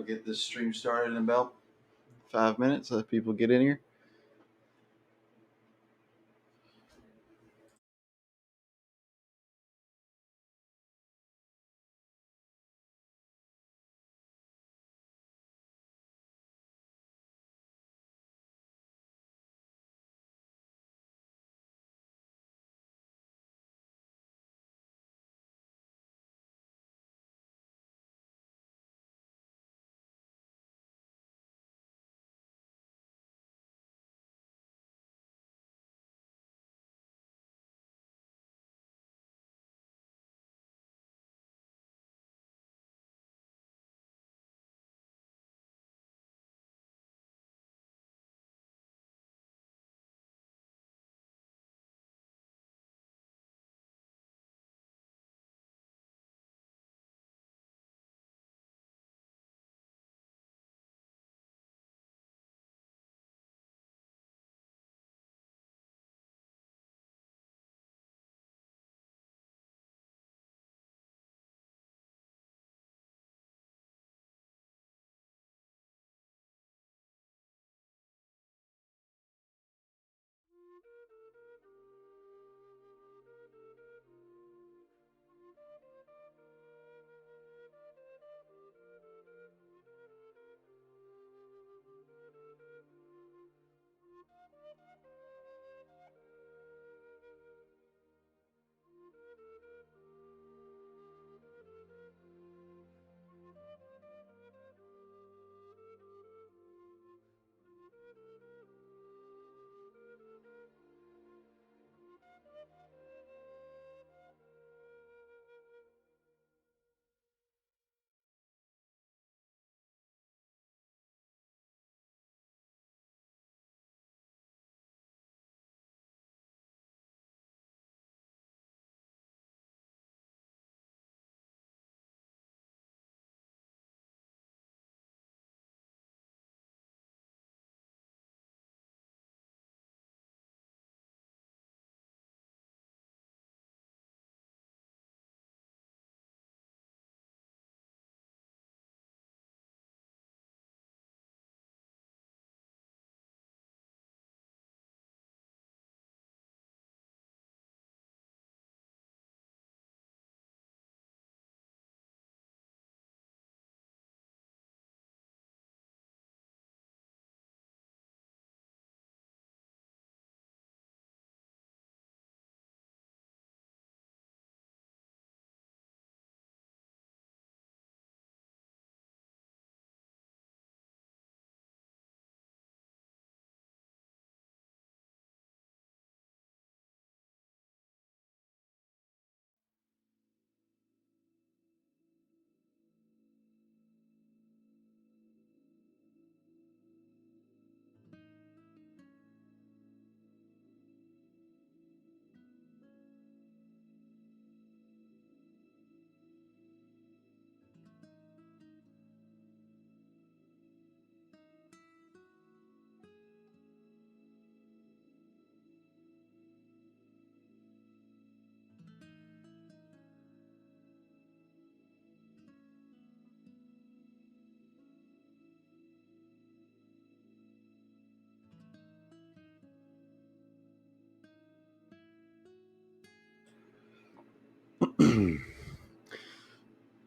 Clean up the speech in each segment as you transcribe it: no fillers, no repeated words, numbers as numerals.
get this stream started in about 5 minutes. Let people get in here.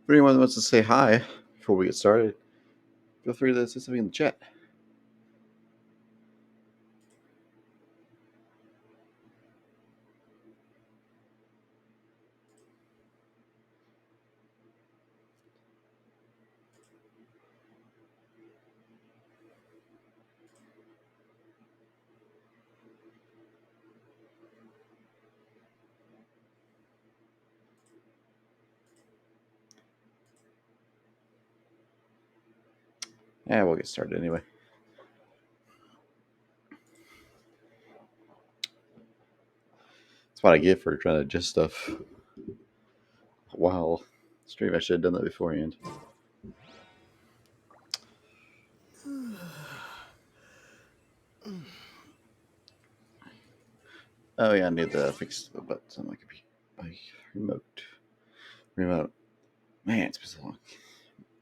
If anyone wants to say hi before we get started, feel free to say something in the chat. Yeah, we'll get started anyway. That's what I get for trying to adjust stuff while stream. I should have done that beforehand. Oh yeah, I need to fix the buttons on my remote. Man, it's been so long.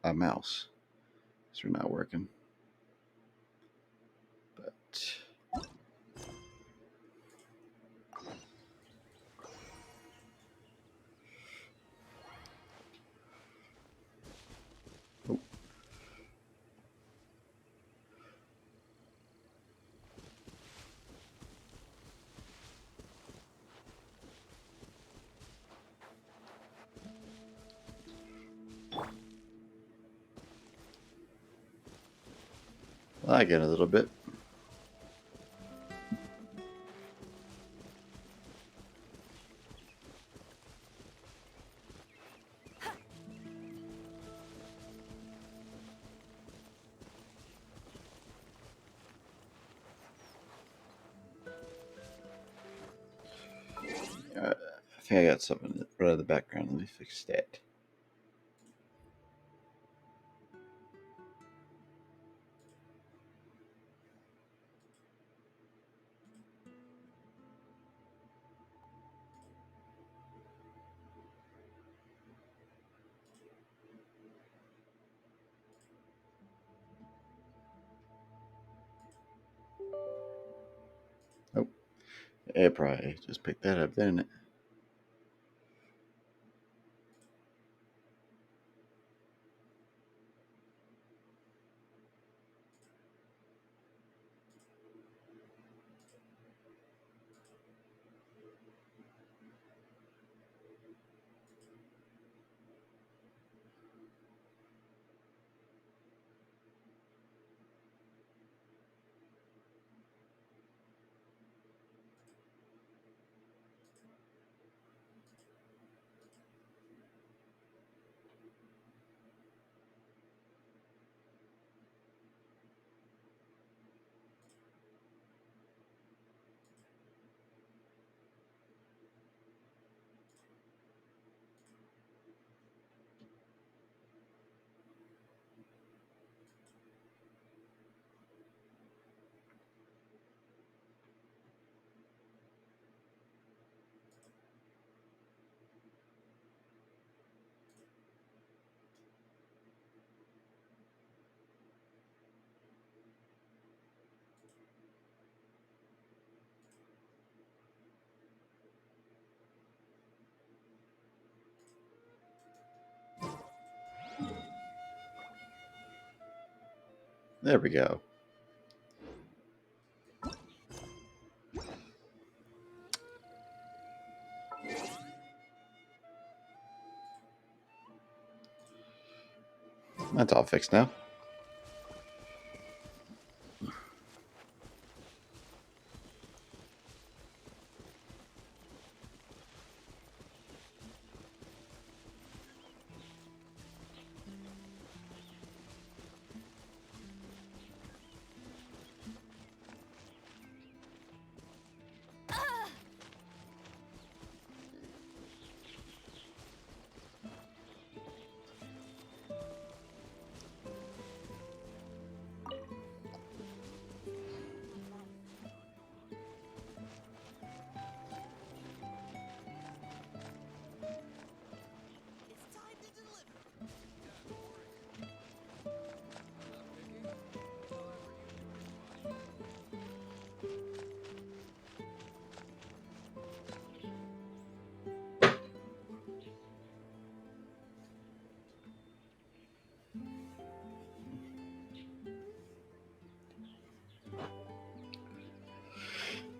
A mouse. These are not working. But oh. Lagging a little bit. I think I got something right in the background. Let me fix that. Oh, it probably just picked that up, didn't it? There we go. That's all fixed now.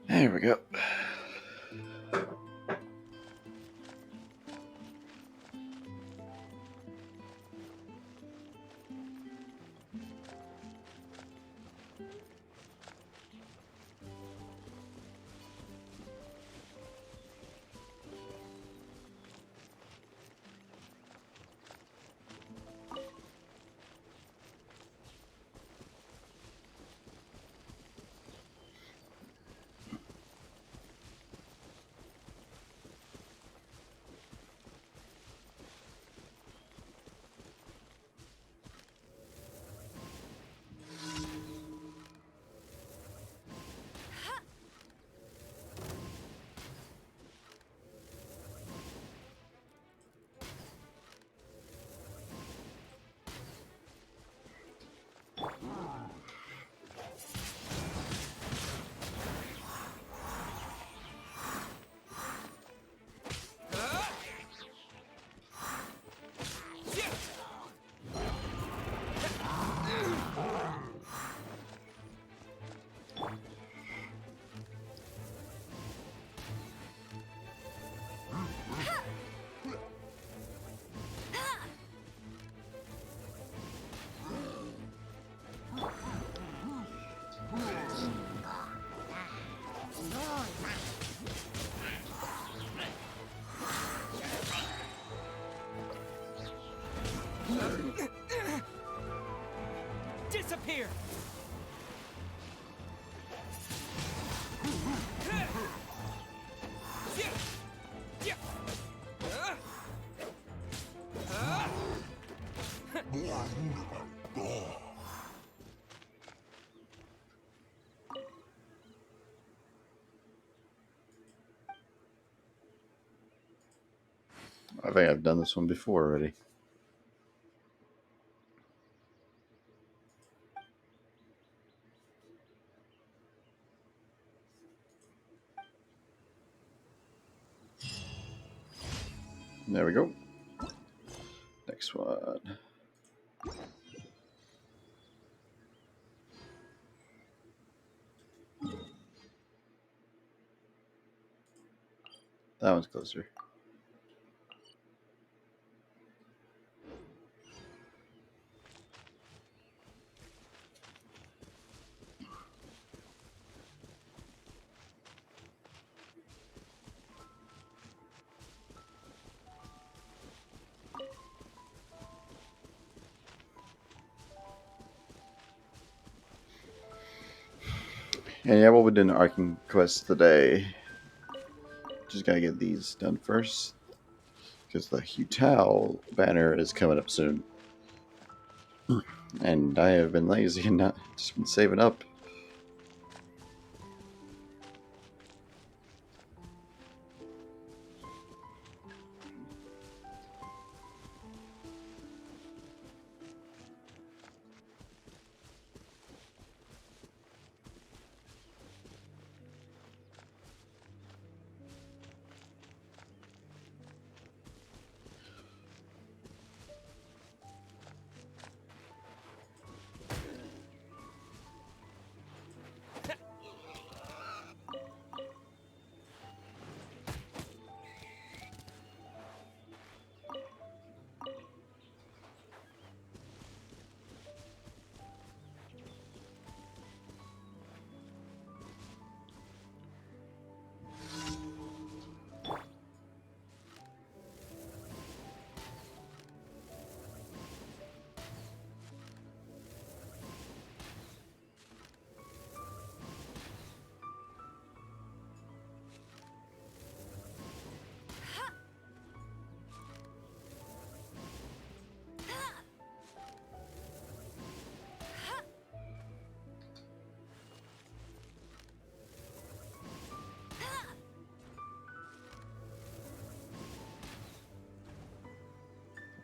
There we go. Disappear! I think I've done this one before already. There we go. Next one. That one's closer. And yeah, we'll be doing Archon quest today. Just gotta get these done first, because the Hutal banner is coming up soon. And I have been lazy and not just been saving up.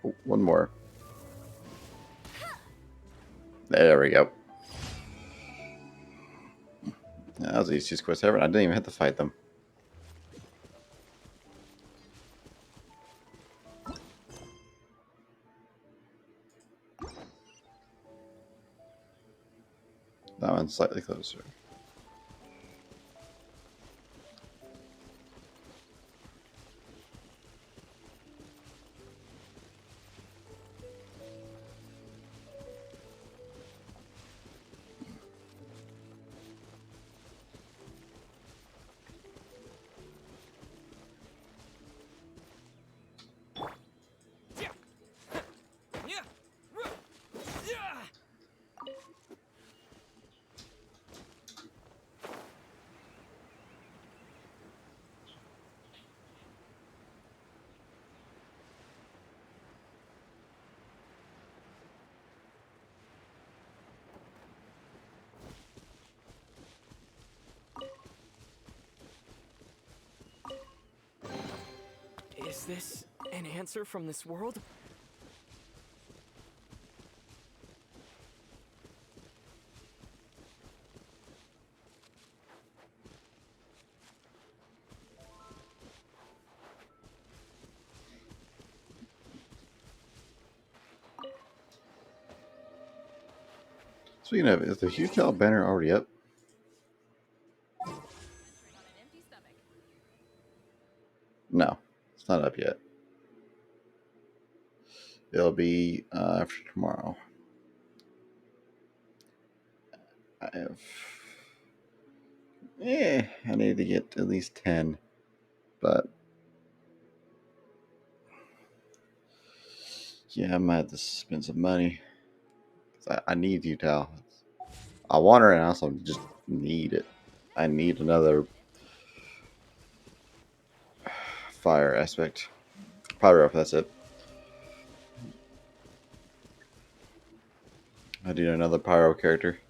Oh, one more. There we go. That was the easiest quest ever. I didn't even have to fight them. That one's slightly closer. Is this an answer from this world? Speaking of, is the Hutal banner already up? No, it's not up yet. It'll be after tomorrow. I have. I need to get at least 10. But yeah, I might have to spend some money. I need Utah. I want her, and I also just need it. I need another fire aspect. Pyro, that's it. I need another pyro character.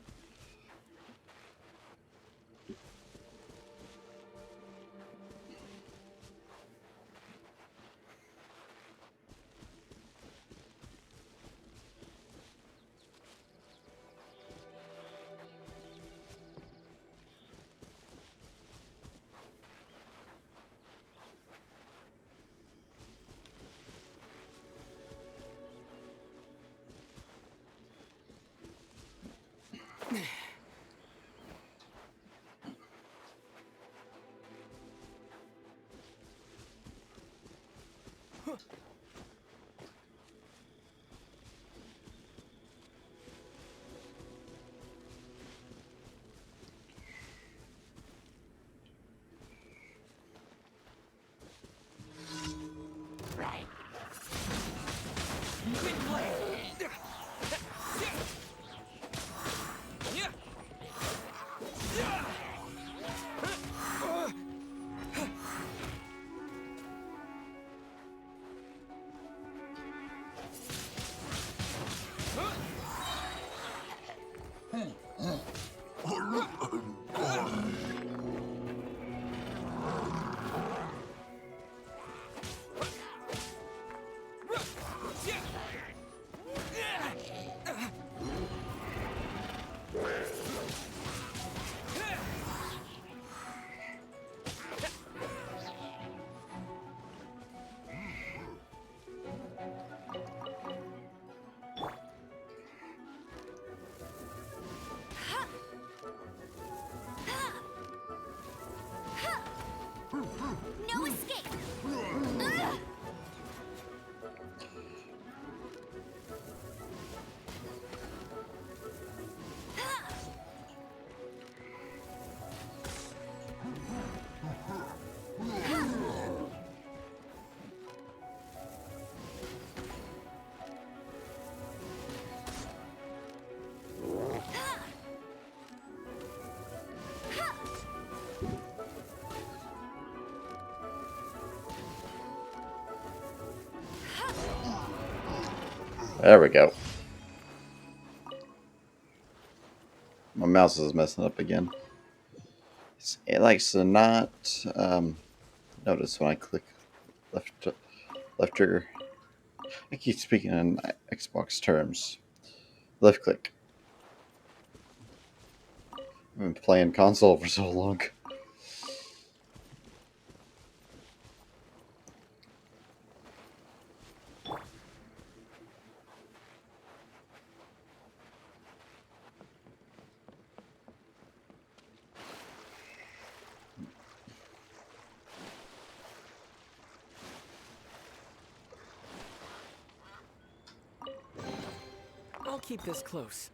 No escape! There we go. My mouse is messing up again. It likes to not notice when I click left left trigger. I keep speaking in Xbox terms. Left click. I've been playing console for so long. I'll keep this close.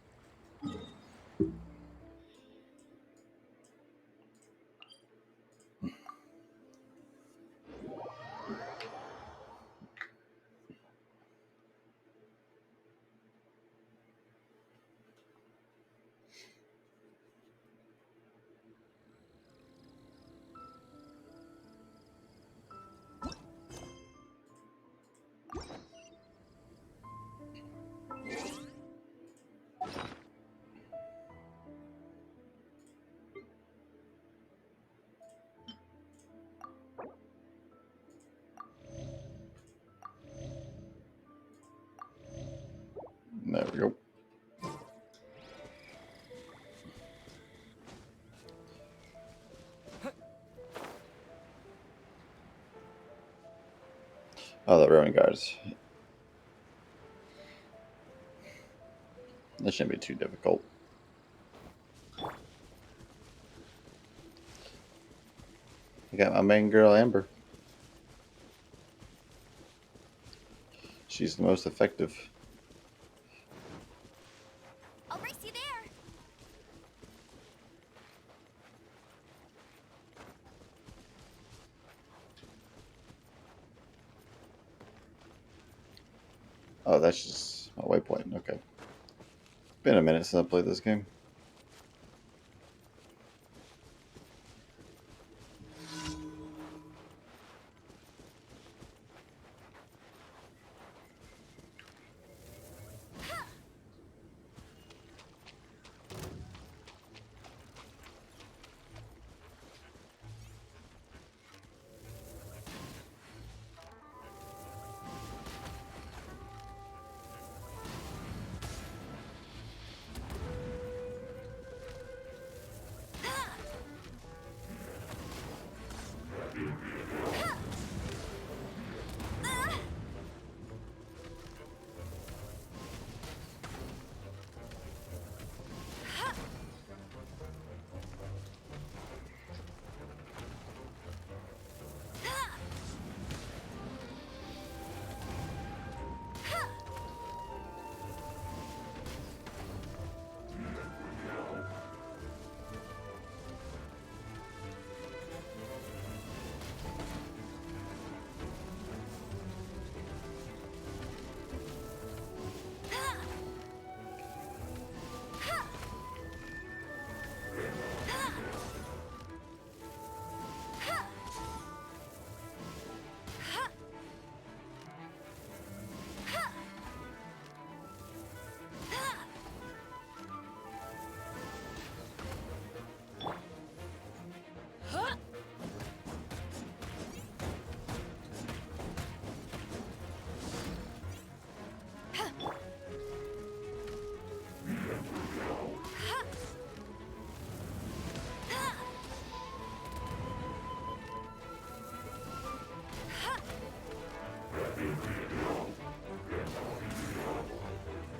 There we go. Oh, the ruin guards. That shouldn't be too difficult. I got my main girl, Amber. She's the most effective. I'll race you there! Oh, that's just my waypoint. Okay. Been a minute since I played this game.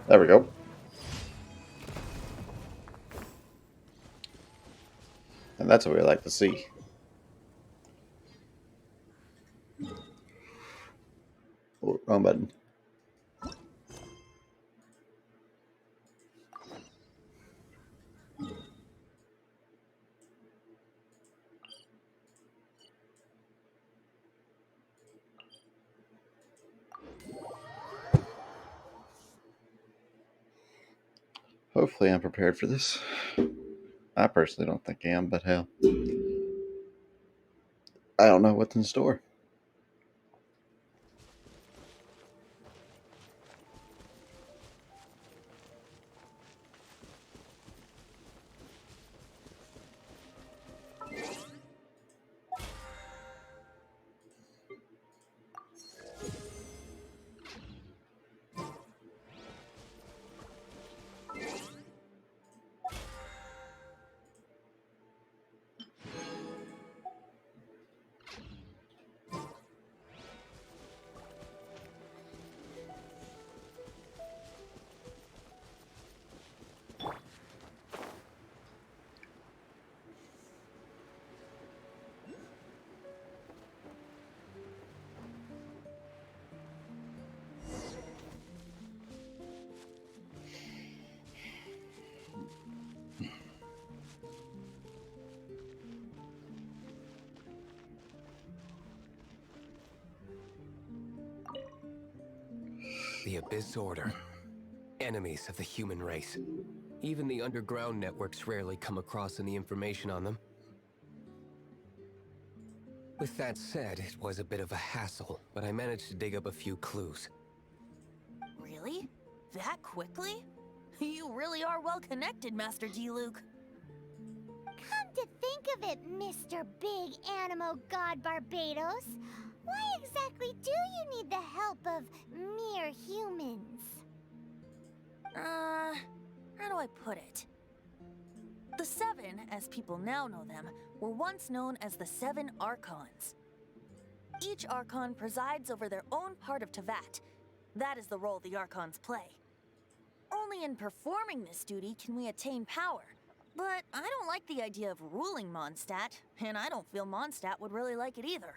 There we go. And that's what we like to see. Oh, wrong button. Hopefully I'm prepared for this. I personally don't think I am, but hell. I don't know what's in store. The Abyss Order. Enemies of the human race. Even the underground networks rarely come across any information on them. With that said, it was a bit of a hassle, but I managed to dig up a few clues. Really? That quickly? You really are well connected, Master D. Luke. Come to think of it, Mr. Big Animo God Barbados, why exactly do you need the help of mere humans? How do I put it? The Seven, as people now know them, were once known as the Seven Archons. Each Archon presides over their own part of Teyvat. That is the role the Archons play. Only in performing this duty can we attain power. But I don't like the idea of ruling Mondstadt, and I don't feel Mondstadt would really like it either.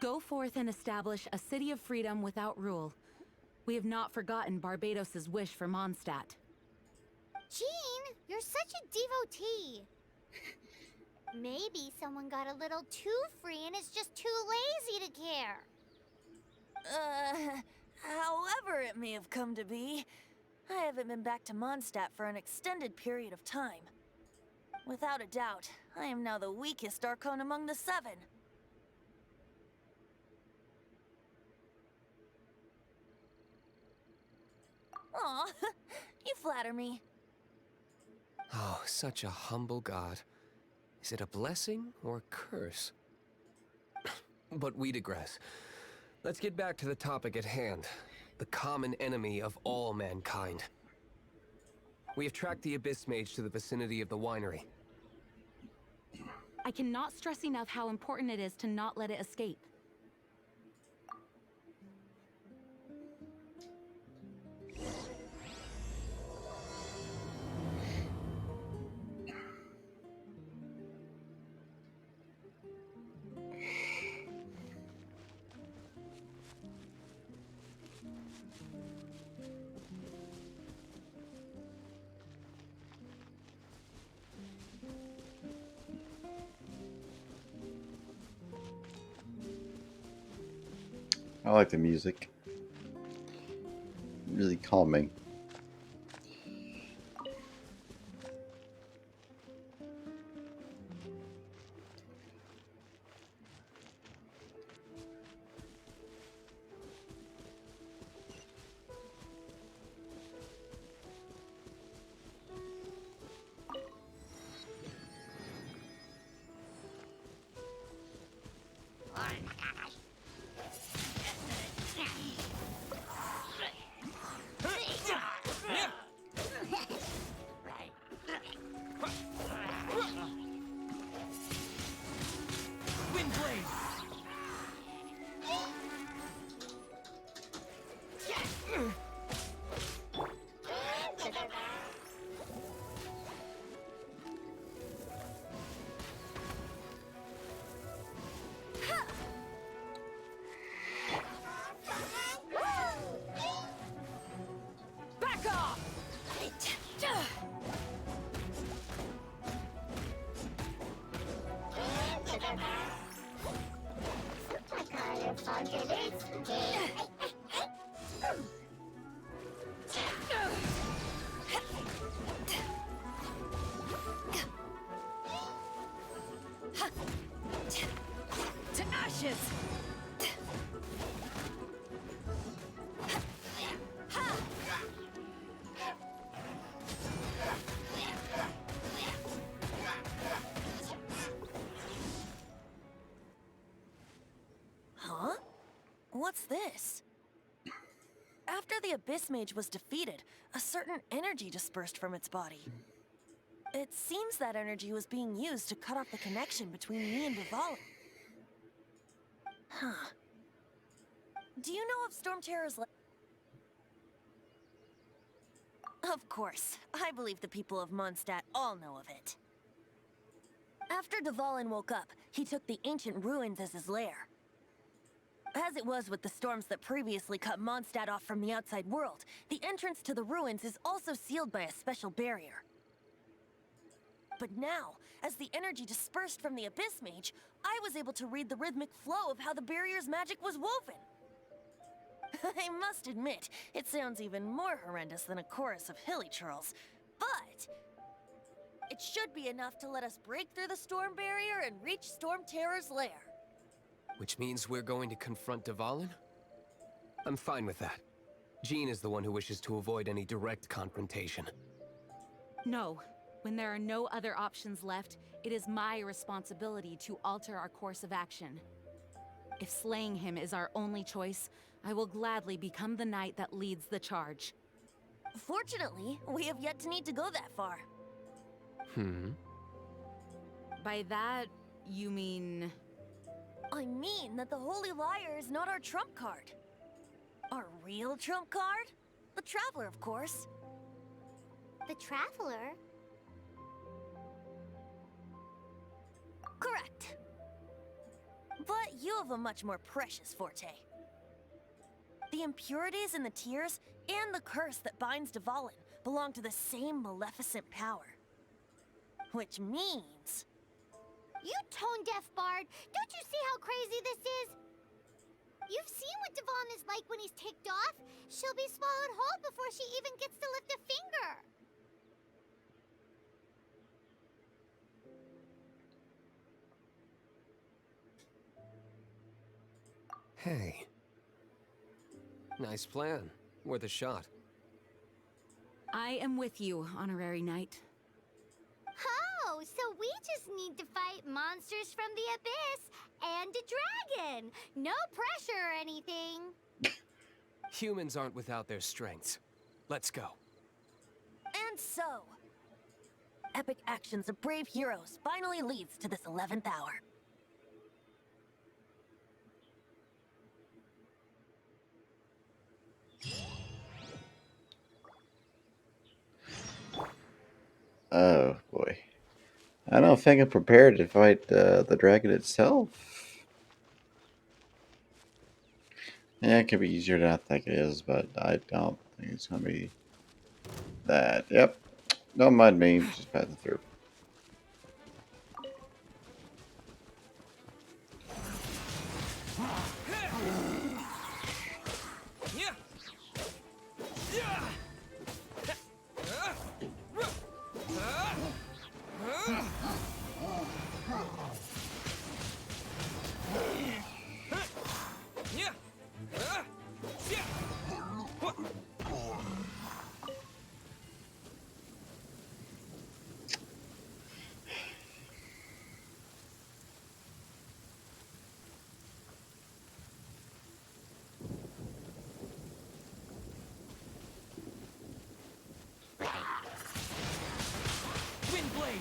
Go forth and establish a city of freedom without rule. We have not forgotten Barbados's wish for Mondstadt. Jean, you're such a devotee. Maybe someone got a little too free and is just too lazy to care. However it may have come to be, I haven't been back to Mondstadt for an extended period of time. Without a doubt, I am now the weakest Archon among the 7. Aw, you flatter me. Oh, such a humble god. Is it a blessing or a curse? But we digress. Let's get back to the topic at hand. The common enemy of all mankind. We have tracked the Abyss Mage to the vicinity of the winery. I cannot stress enough how important it is to not let it escape. I like the music. Really calming. Back off! To ashes! Huh? What's this? After the Abyss Mage was defeated, a certain energy dispersed from its body. It seems that energy was being used to cut off the connection between me and Duvall. Huh. Do you know of Storm Terror's Of course. I believe the people of Mondstadt all know of it. After Duvallin woke up, he took the ancient ruins as his lair. As it was with the storms that previously cut Mondstadt off from the outside world, the entrance to the ruins is also sealed by a special barrier. But now, as the energy dispersed from the Abyss Mage, I was able to read the rhythmic flow of how the barrier's magic was woven. I must admit, it sounds even more horrendous than a chorus of hilly churls, but it should be enough to let us break through the storm barrier and reach Storm Terror's lair. Which means we're going to confront Duvallin? I'm fine with that. Jean is the one who wishes to avoid any direct confrontation. No. When there are no other options left, it is my responsibility to alter our course of action. If slaying him is our only choice, I will gladly become the knight that leads the charge. Fortunately, we have yet to need to go that far. By that, you mean... I mean that the Holy Liar is not our trump card. Our real trump card? The Traveler, of course. The Traveler? Correct. But you have a much more precious forte. The impurities in the tears and the curse that binds Duvallin belong to the same maleficent power. Which means... You tone-deaf bard! Don't you see how crazy this is? You've seen what Devon is like when he's ticked off. She'll be swallowed whole before she even gets to lift a finger. Hey. Nice plan. Worth a shot. I am with you, Honorary Knight. Oh, so we just need to fight monsters from the abyss and a dragon. No pressure or anything. Humans aren't without their strengths. Let's go. And so, epic actions of brave heroes finally leads to this 11th hour. Oh boy. I don't think I'm prepared to fight the dragon itself. Yeah, it could be easier than I think it is, but I don't think it's gonna be that. Yep. Don't mind me, just passing through. Windblade!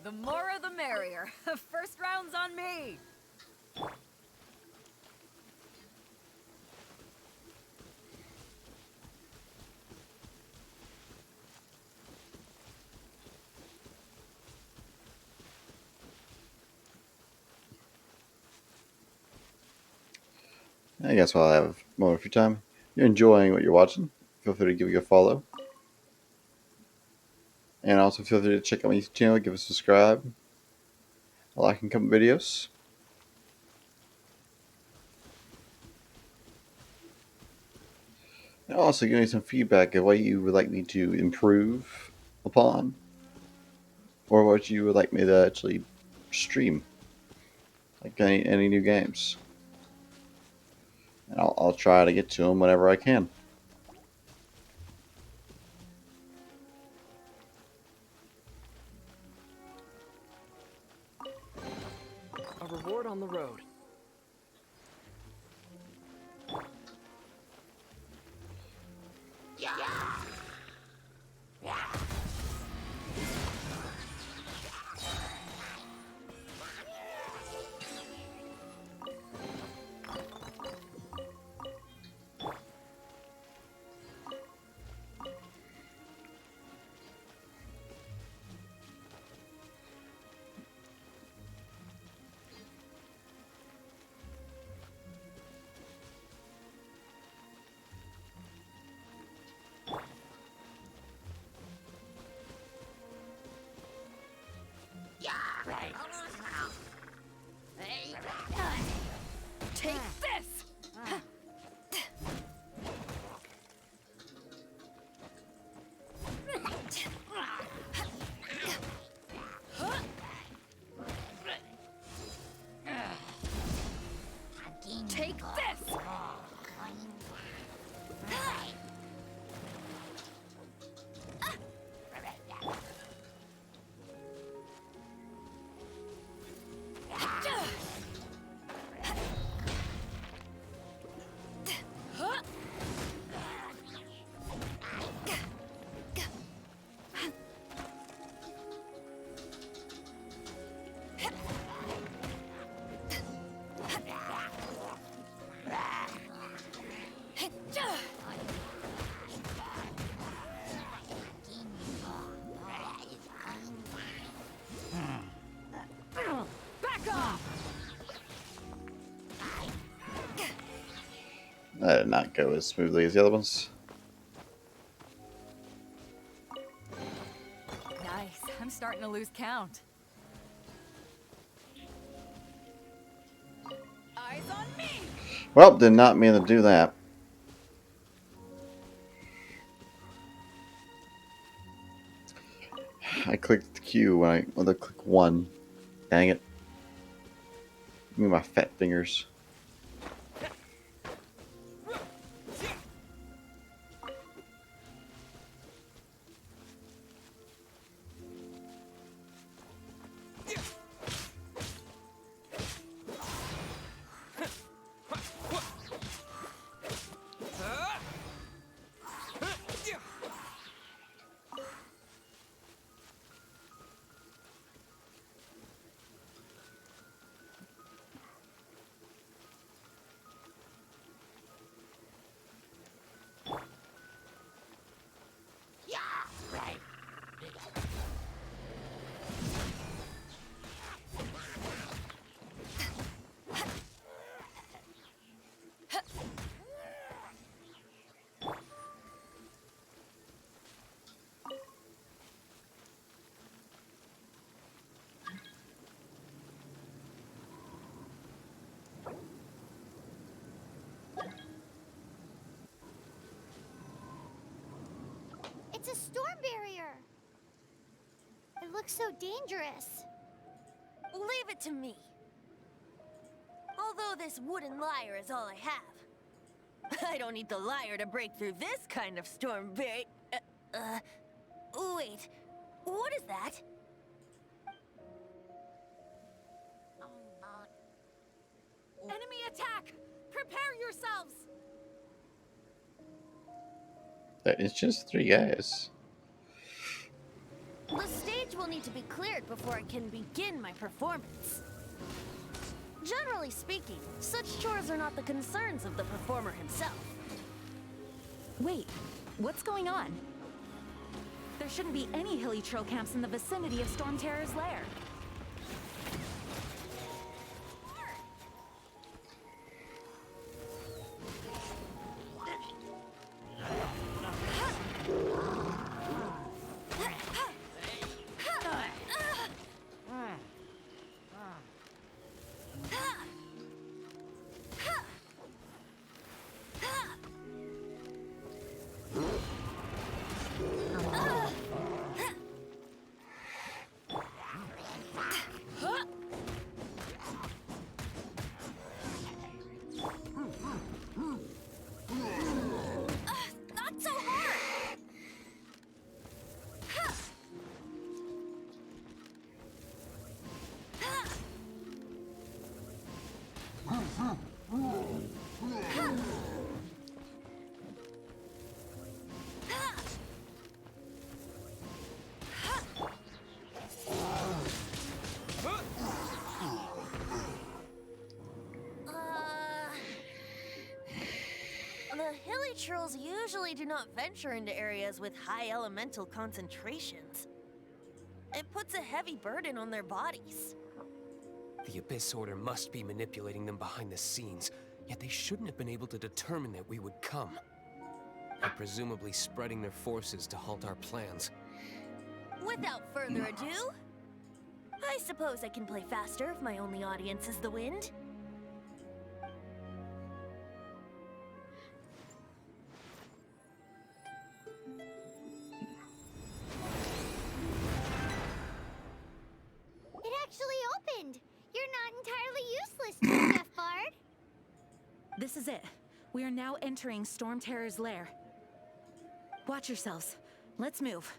The more the merrier. First round's on me. I guess while I have a moment of your time, you're enjoying what you're watching, feel free to give you a follow. And also feel free to check out my YouTube channel, give us a subscribe, like and comment videos. And also give me some feedback of what you would like me to improve upon, or what you would like me to actually stream, like any new games. And I'll try to get to them whenever I can. A reward on the road. That did not go as smoothly as the other ones. Nice. I'm starting to lose count. Eyes on me! Well, did not mean to do that. I clicked the Q when I click 1. Dang it. Give me my fat fingers. It's a storm barrier. It looks so dangerous. Leave it to me. Although this wooden lyre is all I have. I don't need the lyre to break through this kind of storm barrier. Wait. What is that? Enemy attack! Prepare yourselves! It's just 3 guys. The stage will need to be cleared before I can begin my performance. Generally speaking, such chores are not the concerns of the performer himself. Wait, what's going on? There shouldn't be any hilly trail camps in the vicinity of Storm Terror's lair. Not so hard! The hilly trolls usually do not venture into areas with high elemental concentrations. It puts a heavy burden on their bodies. The Abyss Order must be manipulating them behind the scenes, yet they shouldn't have been able to determine that we would come. They're presumably spreading their forces to halt our plans. Without further ado, I suppose I can play faster if my only audience is the wind. It actually opened. You're not entirely useless, Jeff Bard. This is it. We are now entering Storm Terror's lair. Watch yourselves. Let's move.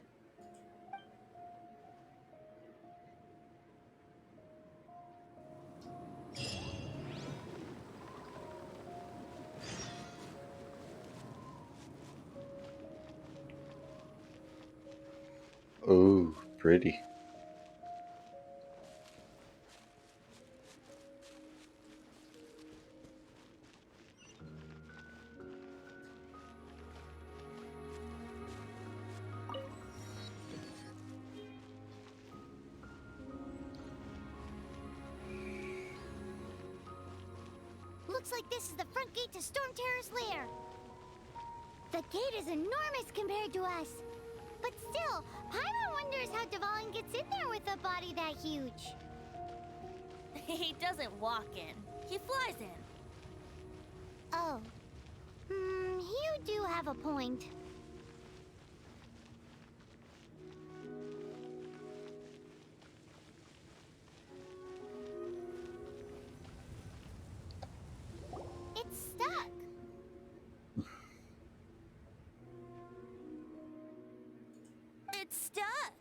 Oh, pretty. Looks like this is the front gate to Storm Terror's lair. The gate is enormous compared to us. But still, Paimon wonders how Dvalin gets in there with a body that huge. He doesn't walk in, he flies in. Oh. You do have a point. It's stuck. It's stuck.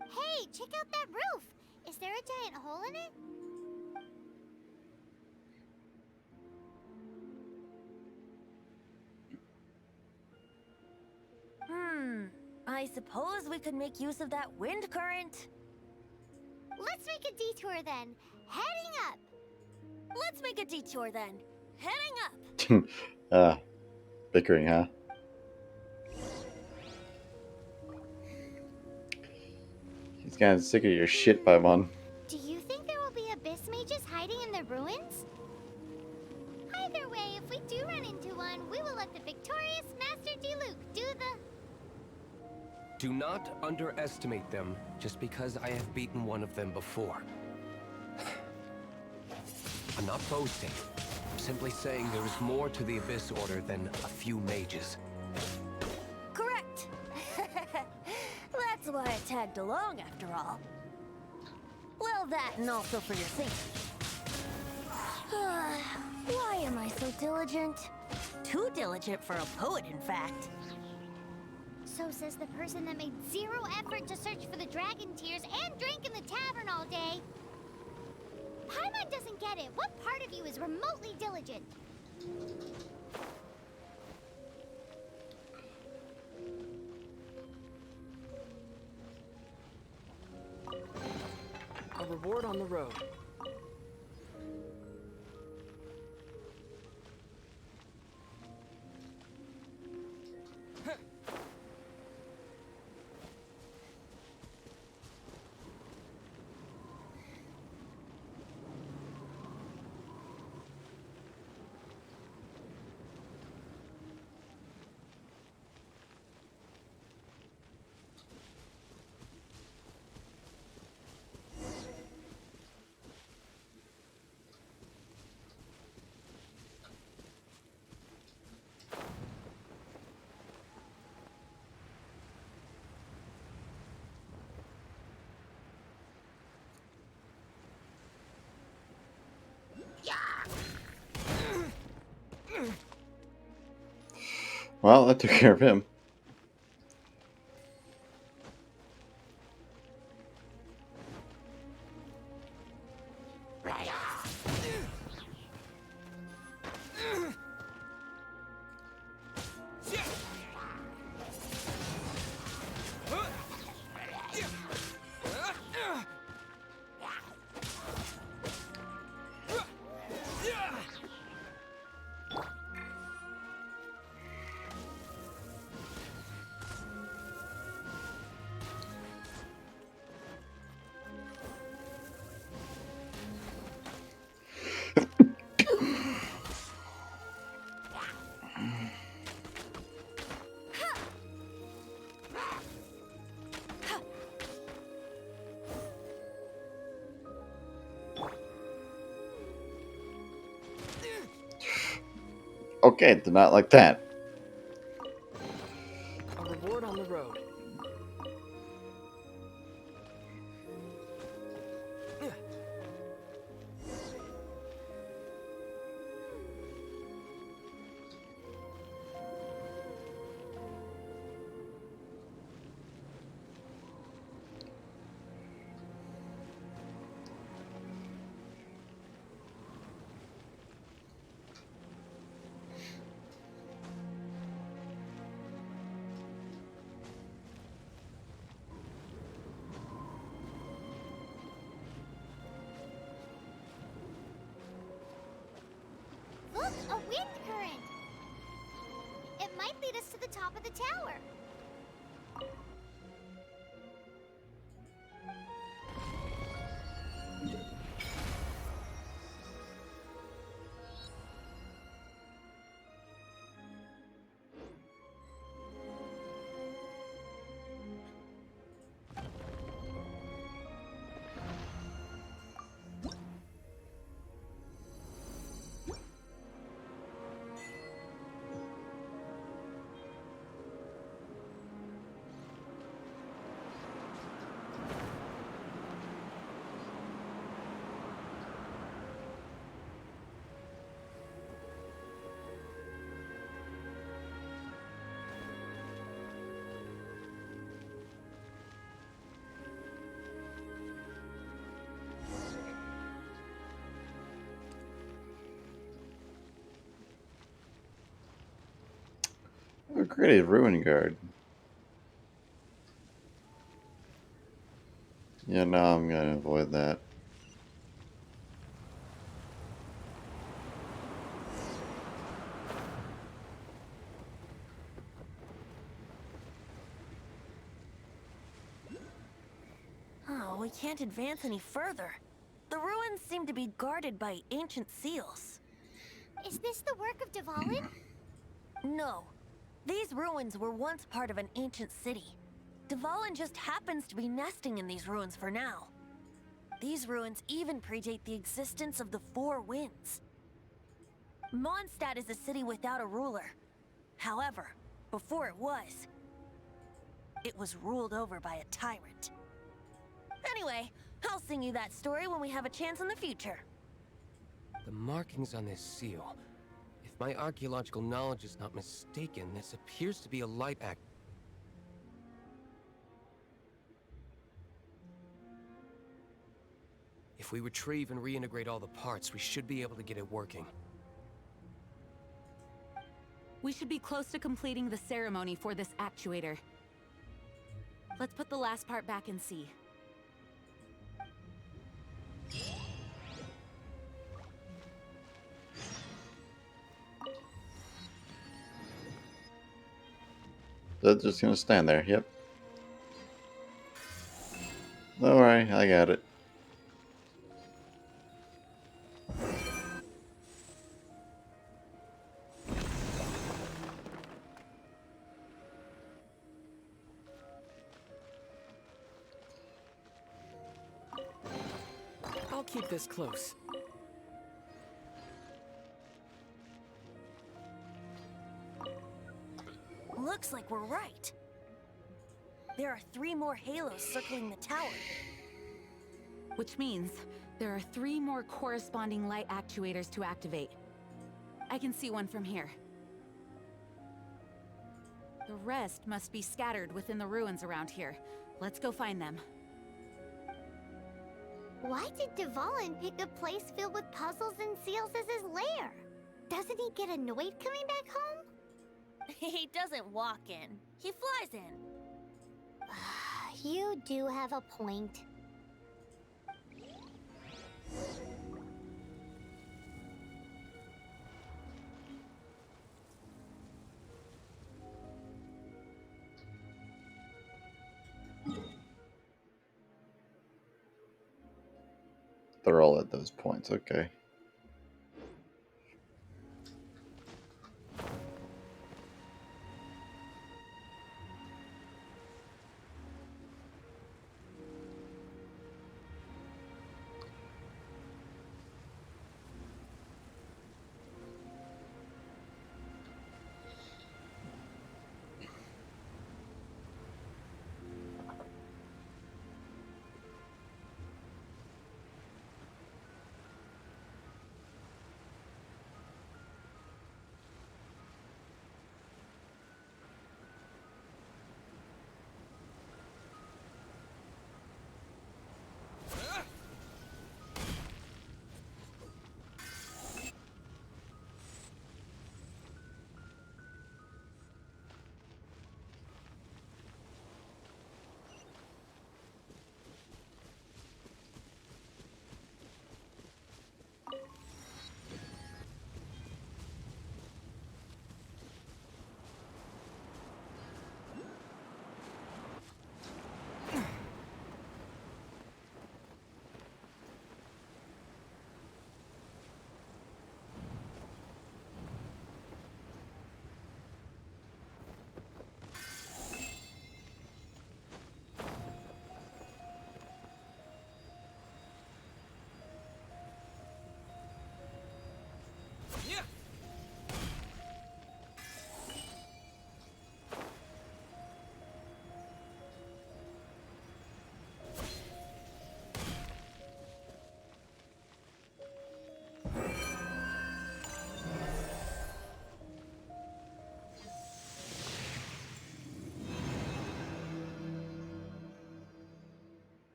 Hey, check out that roof. Is there a giant hole in it? I suppose we could make use of that wind current. Let's make a detour then. Heading up. Let's make a detour then. Heading up. Bickering, huh? He's kind of sick of your shit, Paimon. Do you think there will be abyss mages hiding in the ruins? Either way, if we do run into one, we will let the victorious Master Diluc do the... Do not underestimate them just because I have beaten one of them before. I'm not boasting. I'm simply saying there is more to the Abyss Order than a few mages. Correct. That's why I tagged along after all. Well, that and also for your safety. Why am I so diligent? Too diligent for a poet, in fact. So says the person that made zero effort to search for the dragon tears and drank in the tavern all day. Paimon doesn't get it. What part of you is remotely diligent? A reward on the road. Well, that took care of him. Okay, did not like that. A reward on the road. Look, a wind current. It might lead us to the top of the tower. Upgraded Ruin Guard. Yeah, no, I'm gonna avoid that. Oh, we can't advance any further. The ruins seem to be guarded by ancient seals. Is this the work of Dvalin? No. These ruins were once part of an ancient city. Dvalin just happens to be nesting in these ruins for now. These ruins even predate the existence of the Four Winds. Mondstadt is a city without a ruler. However, before it was ruled over by a tyrant. Anyway, I'll sing you that story when we have a chance in the future. The markings on this seal. If my archaeological knowledge is not mistaken, this appears to be a light act. If we retrieve and reintegrate all the parts, we should be able to get it working. We should be close to completing the ceremony for this actuator. Let's put the last part back and see. They're just gonna stand there. Yep. Don't worry, I got it. I'll keep this close. Looks like we're right. There are 3 more halos circling the tower. Which means there are 3 more corresponding light actuators to activate. I can see one from here. The rest must be scattered within the ruins around here. Let's go find them. Why did Dvalin pick a place filled with puzzles and seals as his lair? Doesn't he get annoyed coming back home? He doesn't walk in. He flies in. You do have a point. They're all at those points. Okay.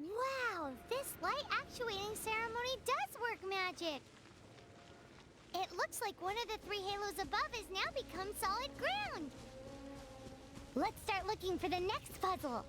Wow, this light actuating ceremony does work magic. It looks like one of the 3 halos above has now become solid ground. Let's start looking for the next puzzle.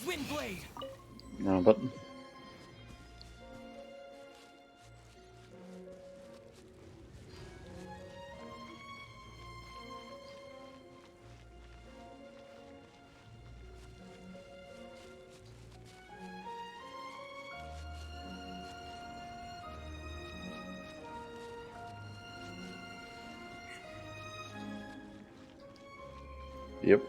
Windblade! Wrong button. Yep.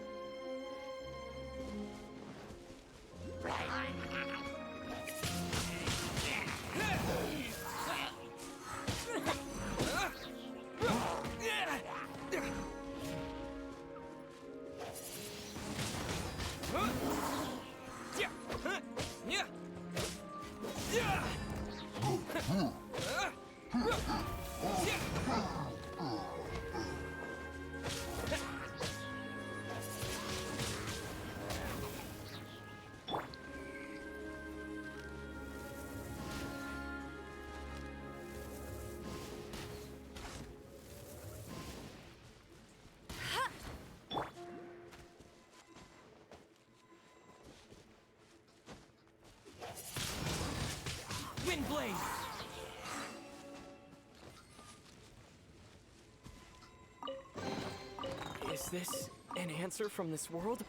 Windblade! Is this an answer from this world?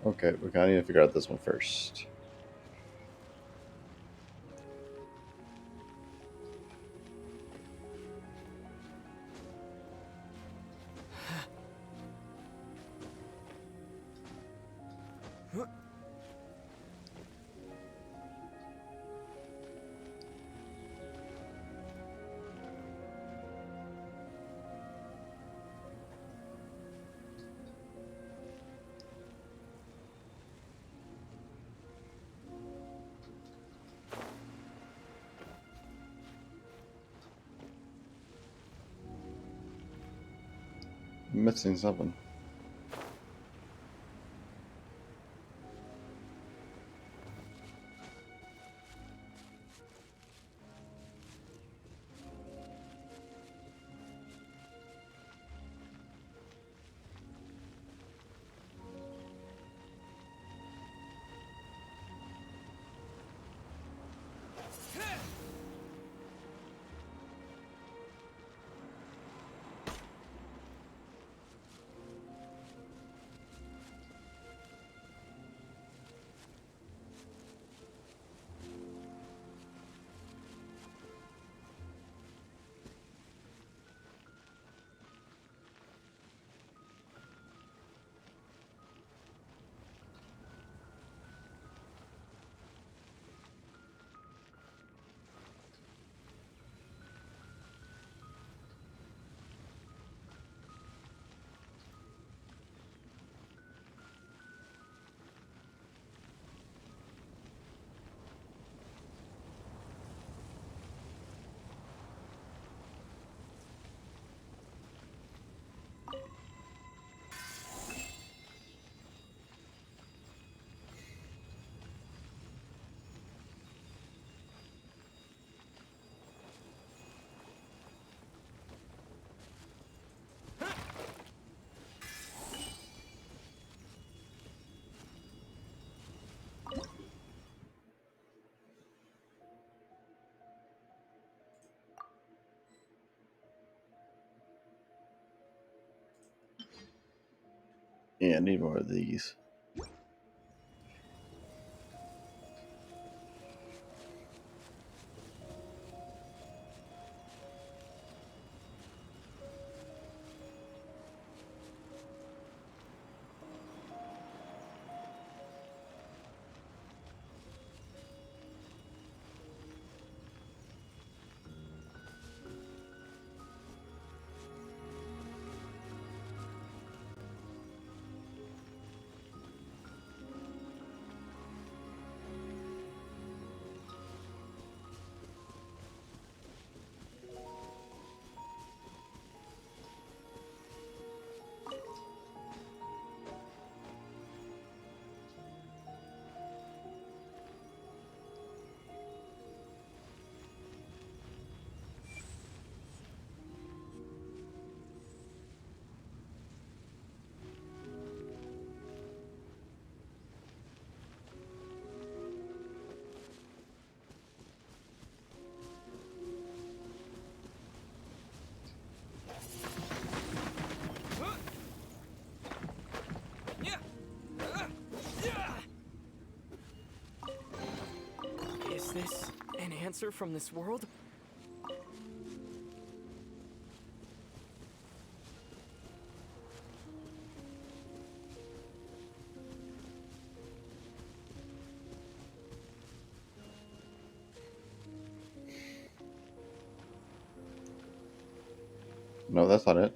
Okay, we kind of need to figure out this one first. missing something. Yeah, I need more of these. Is this an answer from this world? No, that's not it.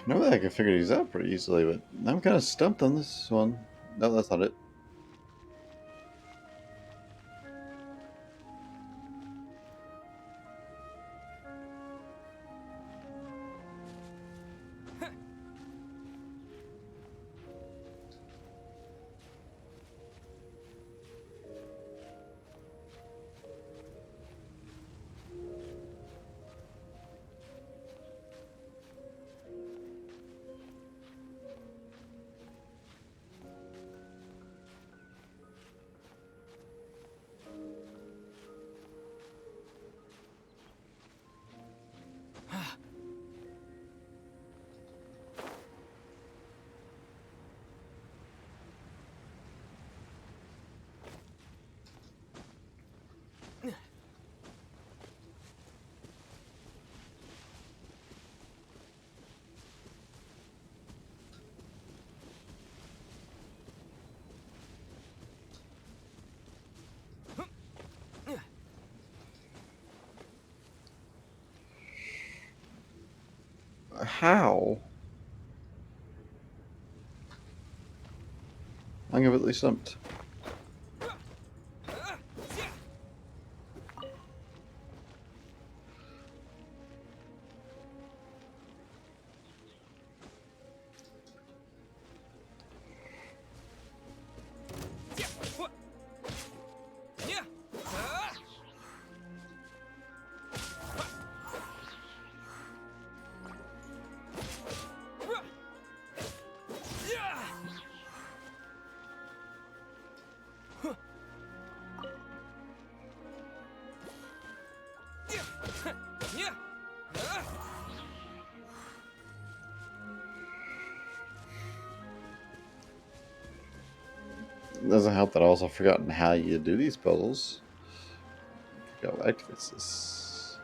Normally I can figure these out pretty easily, but I'm kind of stumped on this one. No, that's not it. How? I'm completely stumped. It doesn't help that I also forgotten how you do these puzzles. Go back to this.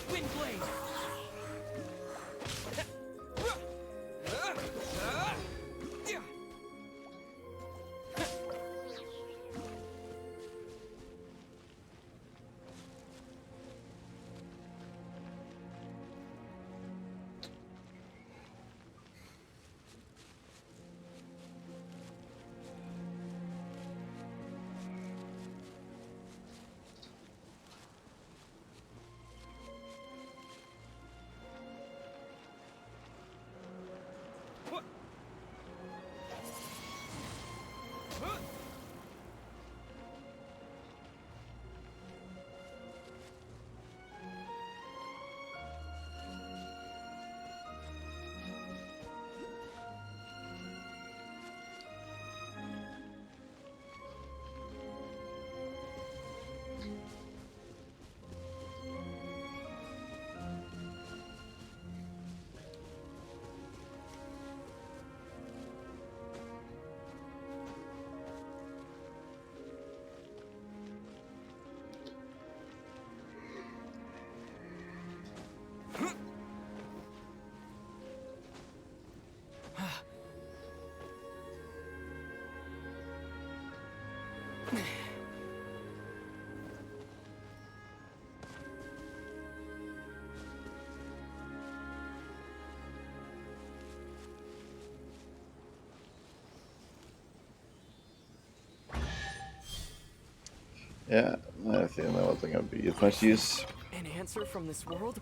Windblade! Yeah, I think that wasn't going to be as much use. An answer from this world? To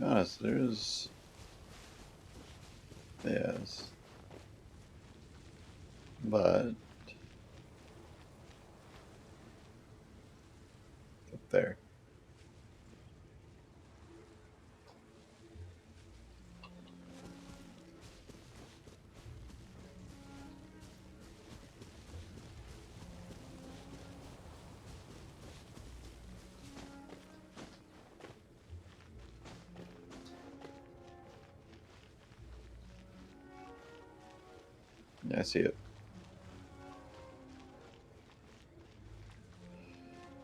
be honest, there's... Yes. But... Up there. Yeah, I see it.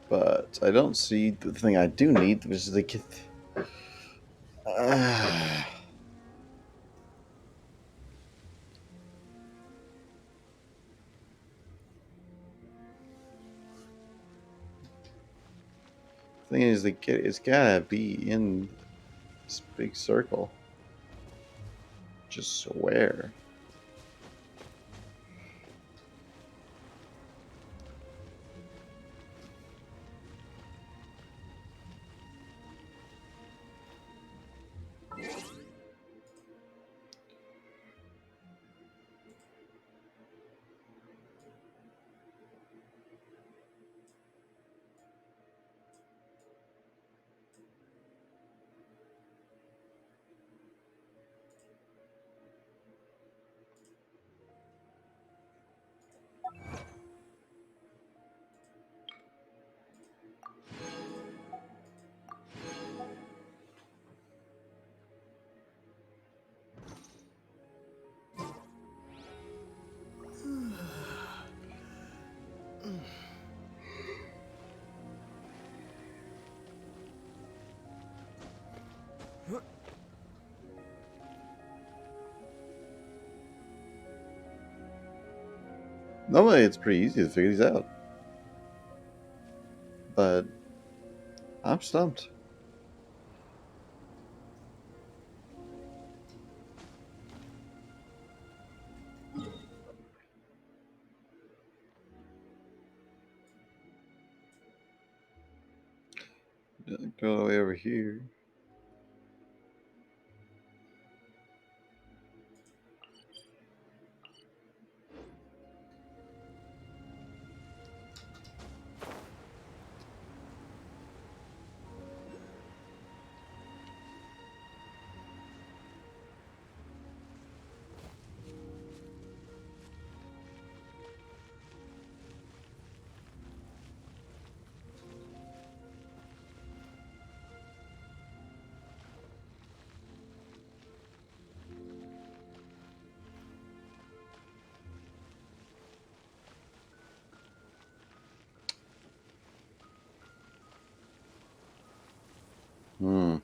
But I don't see the thing I do need, which is the kit. Thing is, the kit, it's gotta be in this big circle. Just where? Normally it's pretty easy to figure these out. But I'm stumped. Go all the way over here. Hmm.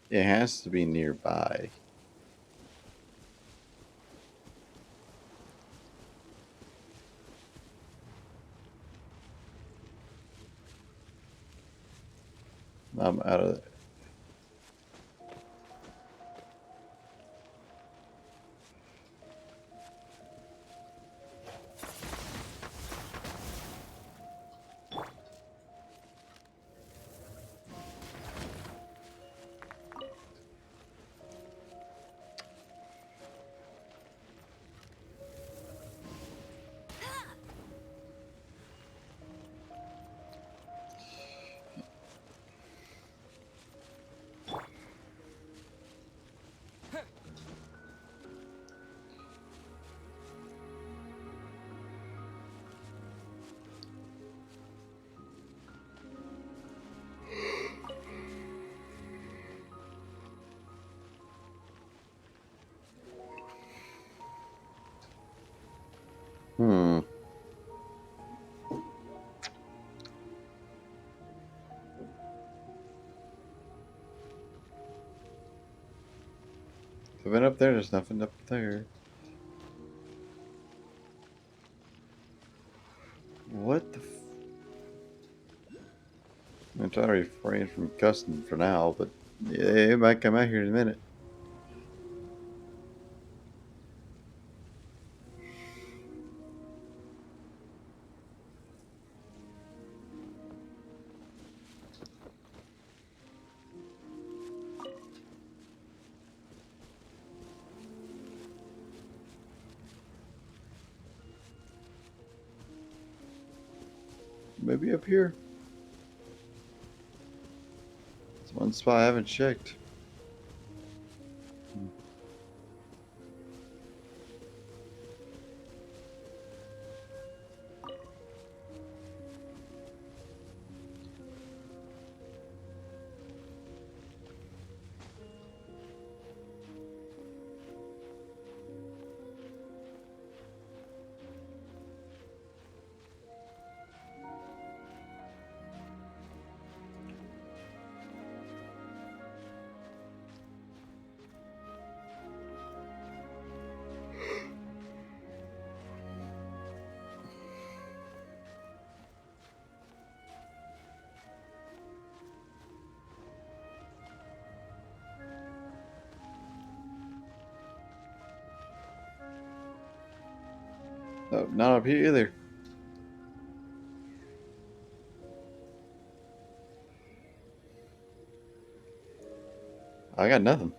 It has to be nearby. I'm out of. Hmm. If I've been up there, there's nothing up there. What the It's already refrain from cussing for now, but yeah, it might come out here in a minute. Maybe up here. It's one spot I haven't checked. No, not up here either. I got nothing.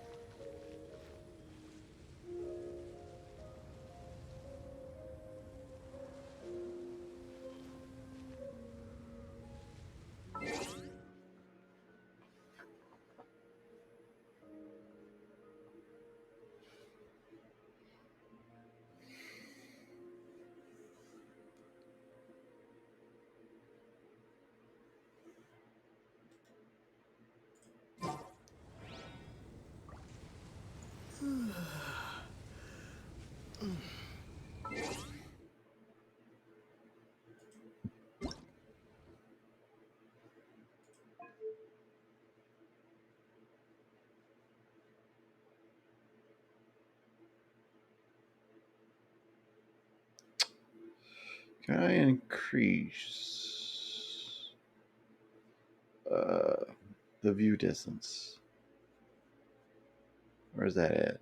Can I increase the view distance? Where's that at?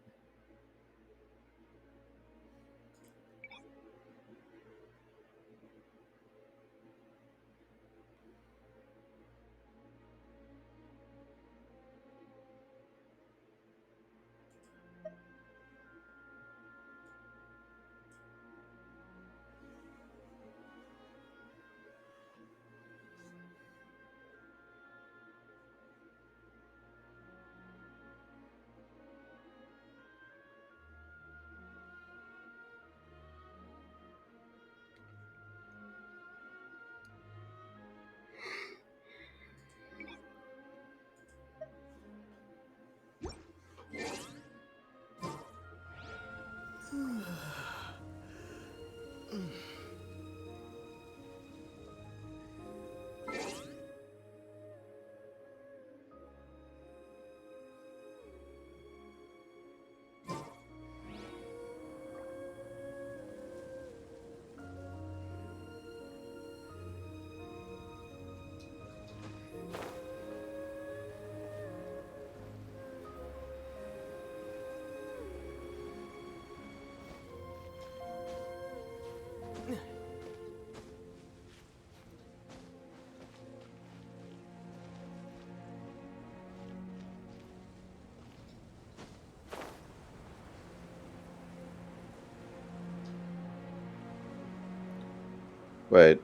Wait.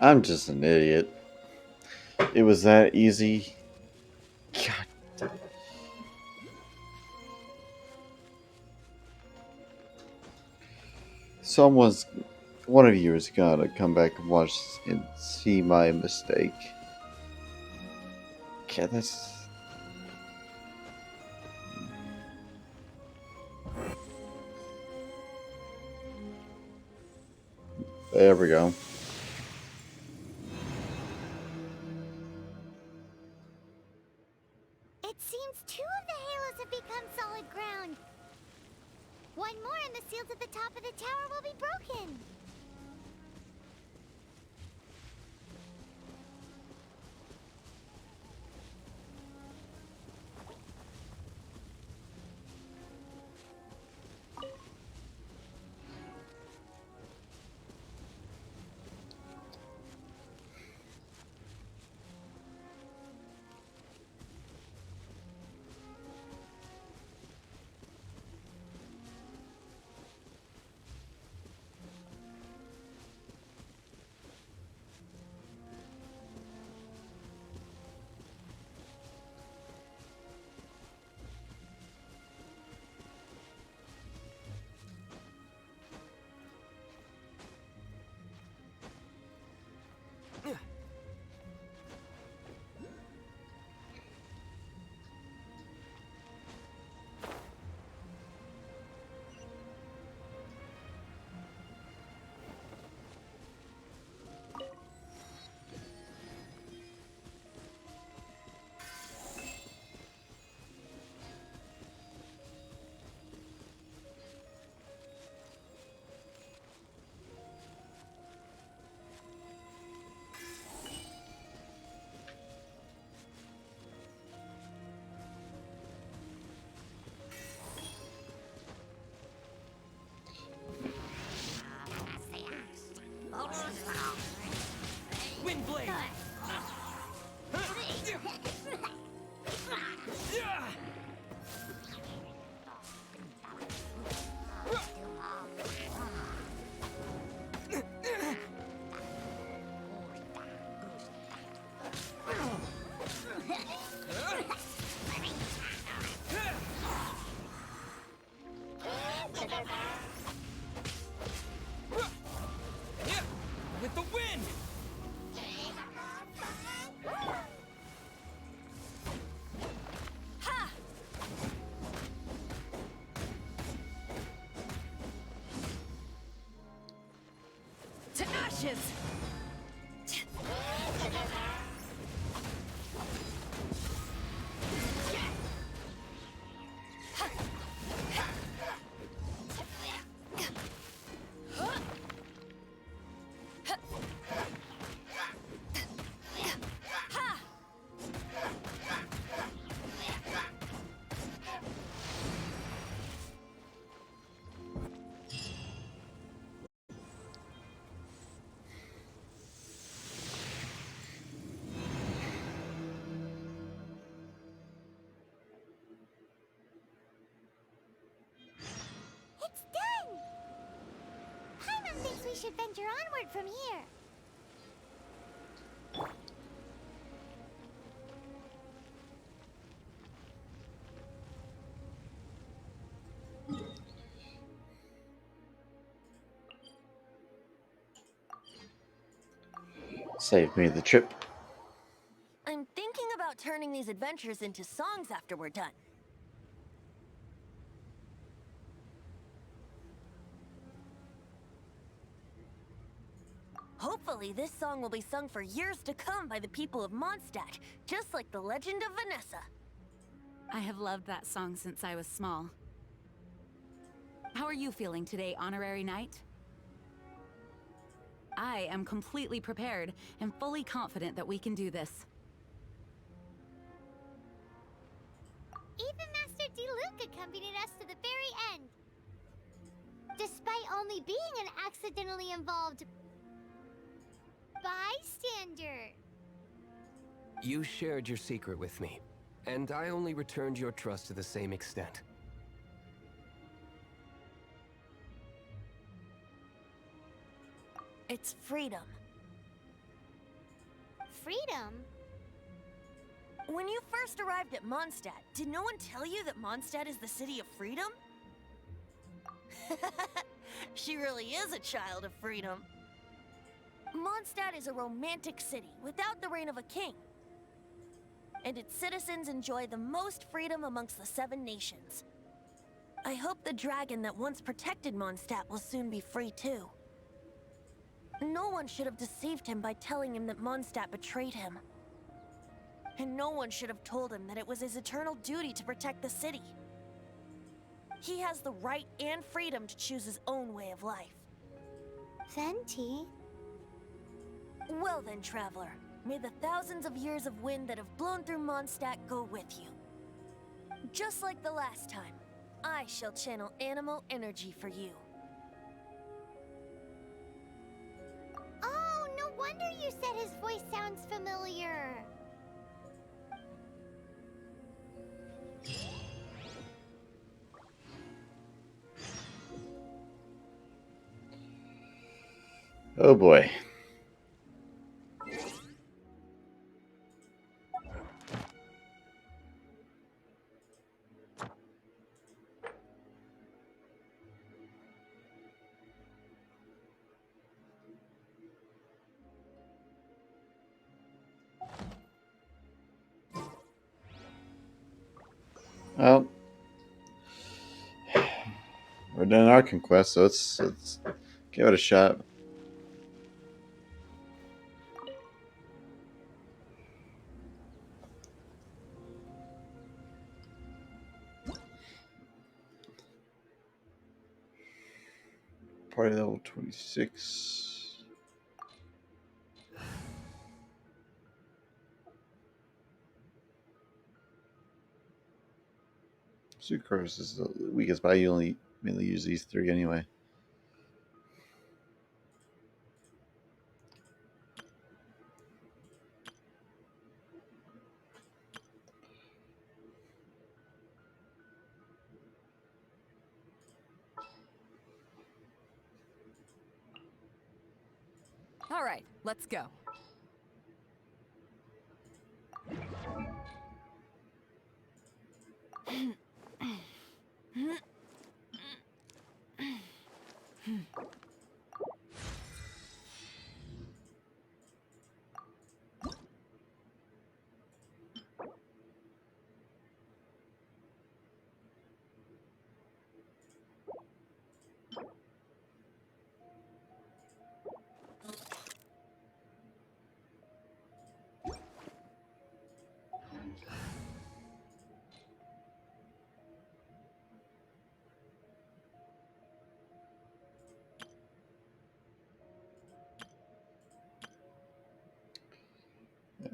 I'm just an idiot. It was that easy. God. One of you is gonna come back and watch and see my mistake. Okay, that's. There we go. It seems 2 of the halos have become solid ground. One more and the seals at the top of the tower will be broken. ashes! It's done! Paimon thinks we should venture onward from here. Saved me the trip. I'm thinking about turning these adventures into songs after we're done. Hopefully, this song will be sung for years to come by the people of Mondstadt, just like the legend of Vanessa. I have loved that song since I was small. How are you feeling today, Honorary Knight? I am completely prepared and fully confident that we can do this. Even Master Diluc accompanied us to the very end. Despite only being an accidentally involved bystander. You shared your secret with me, and I only returned your trust to the same extent. It's freedom. Freedom? When you first arrived at Mondstadt, did no one tell you that Mondstadt is the city of freedom? She really is a child of freedom. Mondstadt is a romantic city without the reign of a king. And its citizens enjoy the most freedom amongst the 7 nations. I hope the dragon that once protected Mondstadt will soon be free too. No one should have deceived him by telling him that Mondstadt betrayed him. And no one should have told him that it was his eternal duty to protect the city. He has the right and freedom to choose his own way of life. Venti? Well then, traveler, may the thousands of years of wind that have blown through Mondstadt go with you. Just like the last time, I shall channel animal energy for you. Oh, no wonder you said his voice sounds familiar. Oh boy. Well, we're done our conquest, so let's give it a shot. Party level 26. Sucrose is the weakest, but I only mainly use these 3 anyway. All right, let's go.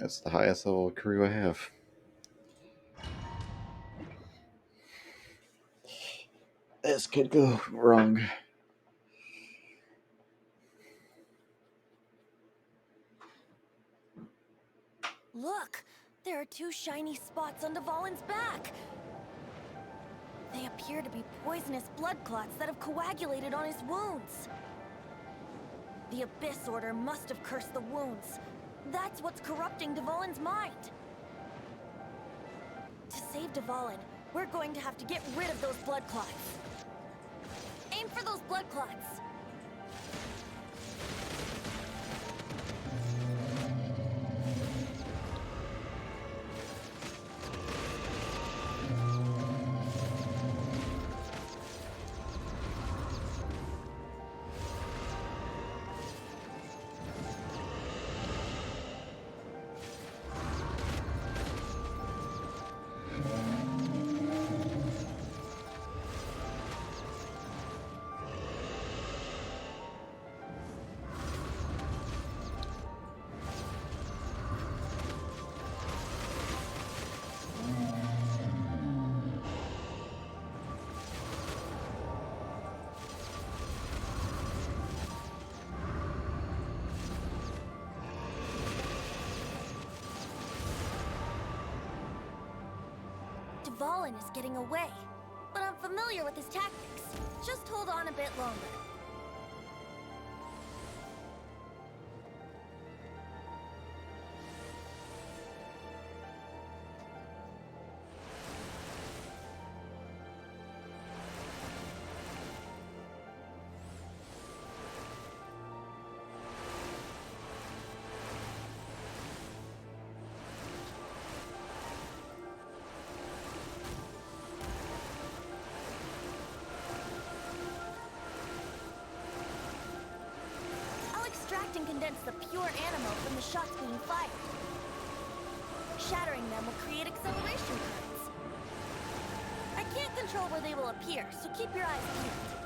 That's the highest level crew I have. This could go wrong. Look! There are 2 shiny spots on Dvalin's back! They appear to be poisonous blood clots that have coagulated on his wounds. The Abyss Order must have cursed the wounds. That's what's corrupting Dvalin's mind. To save Dvalin, we're going to have to get rid of those blood clots. Aim for those blood clots. Dvalin is getting away, but I'm familiar with his tactics. Just hold on a bit longer. Extract and condense the pure animal from the shots being fired. Shattering them will create acceleration currents. I can't control where they will appear, so keep your eyes peeled.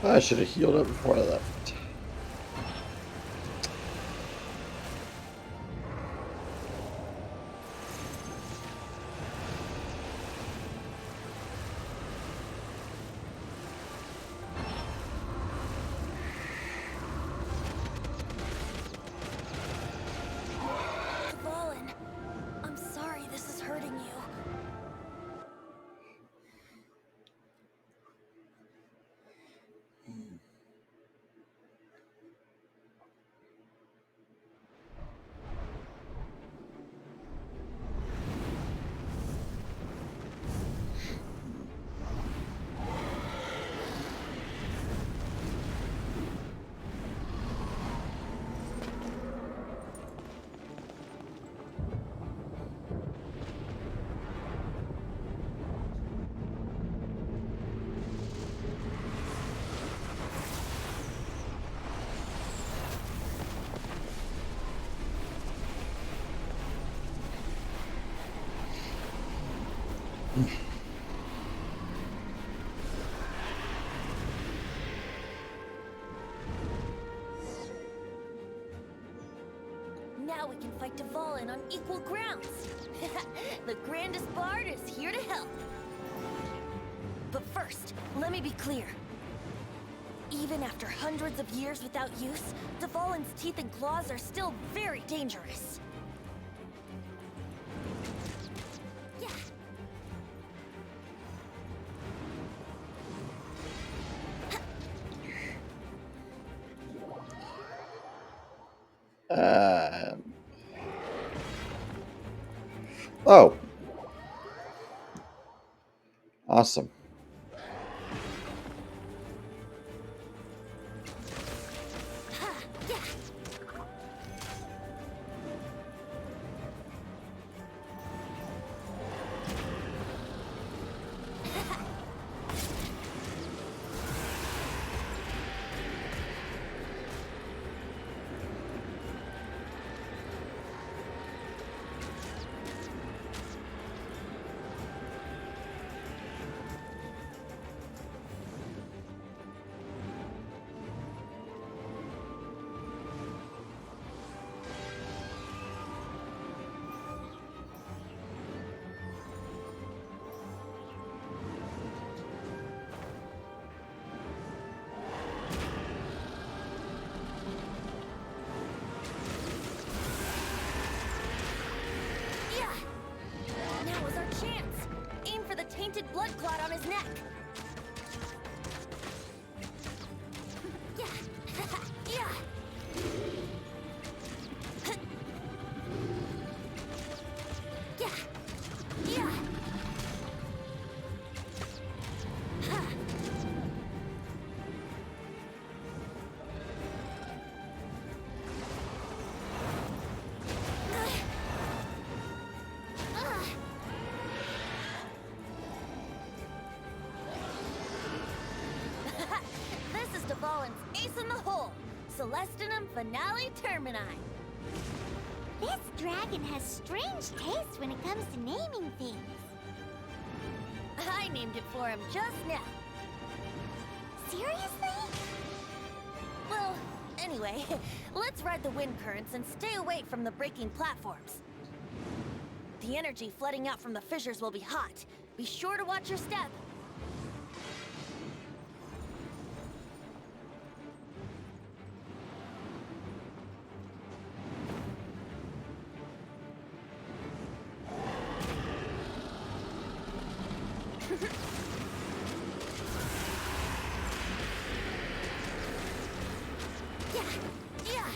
I should have healed up before I left. Now we can fight Dvalin on equal grounds. The grandest bard is here to help. But first, let me be clear. Even after hundreds of years without use, Dvalin's teeth and claws are still very dangerous. Yeah. Oh, awesome. Yeah. Now is our chance. Aim for the tainted blood clot on his neck. Yeah. Yeah. Yeah. Yeah. This is Dvalin's ace in the hole. Celestinum Finale Termini. This dragon has strange taste when it comes to naming things. I named it for him just now. Seriously? Well, anyway, let's ride the wind currents and stay away from the breaking platforms. The energy flooding out from the fissures will be hot. Be sure to watch your step. Yeah, yeah.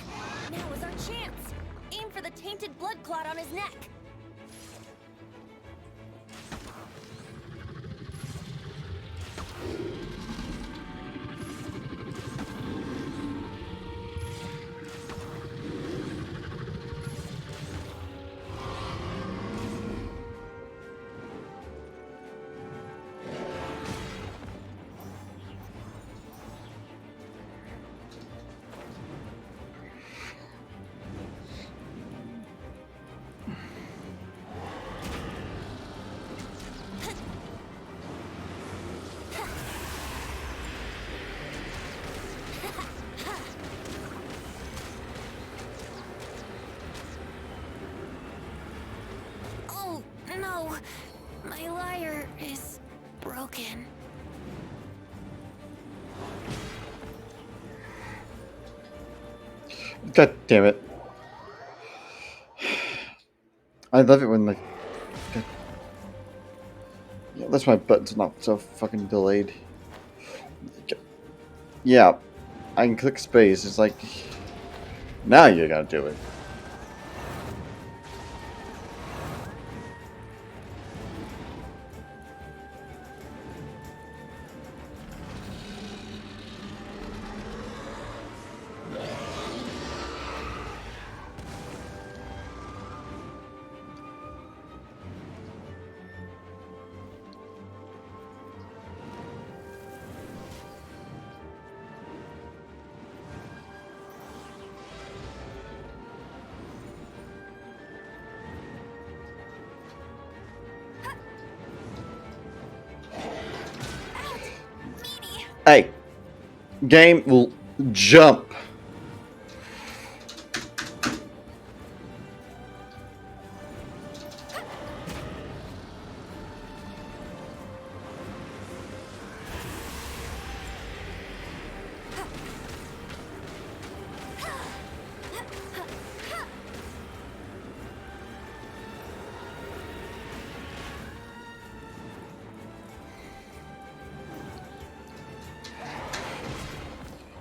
Now is our chance. Aim for the tainted blood clot on his neck. Oh, no. My lyre is broken. God damn it. I love it when like God. Yeah, that's my button's not so fucking delayed. Yeah, I can click space. It's like now you gotta do it. Hey, game will jump.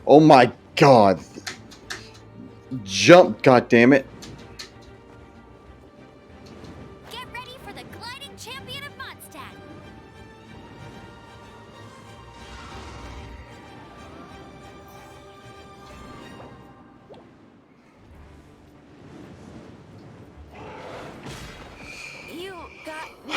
Oh my god. Jump, goddammit. Get ready for the gliding champion of Mondstadt. You got me.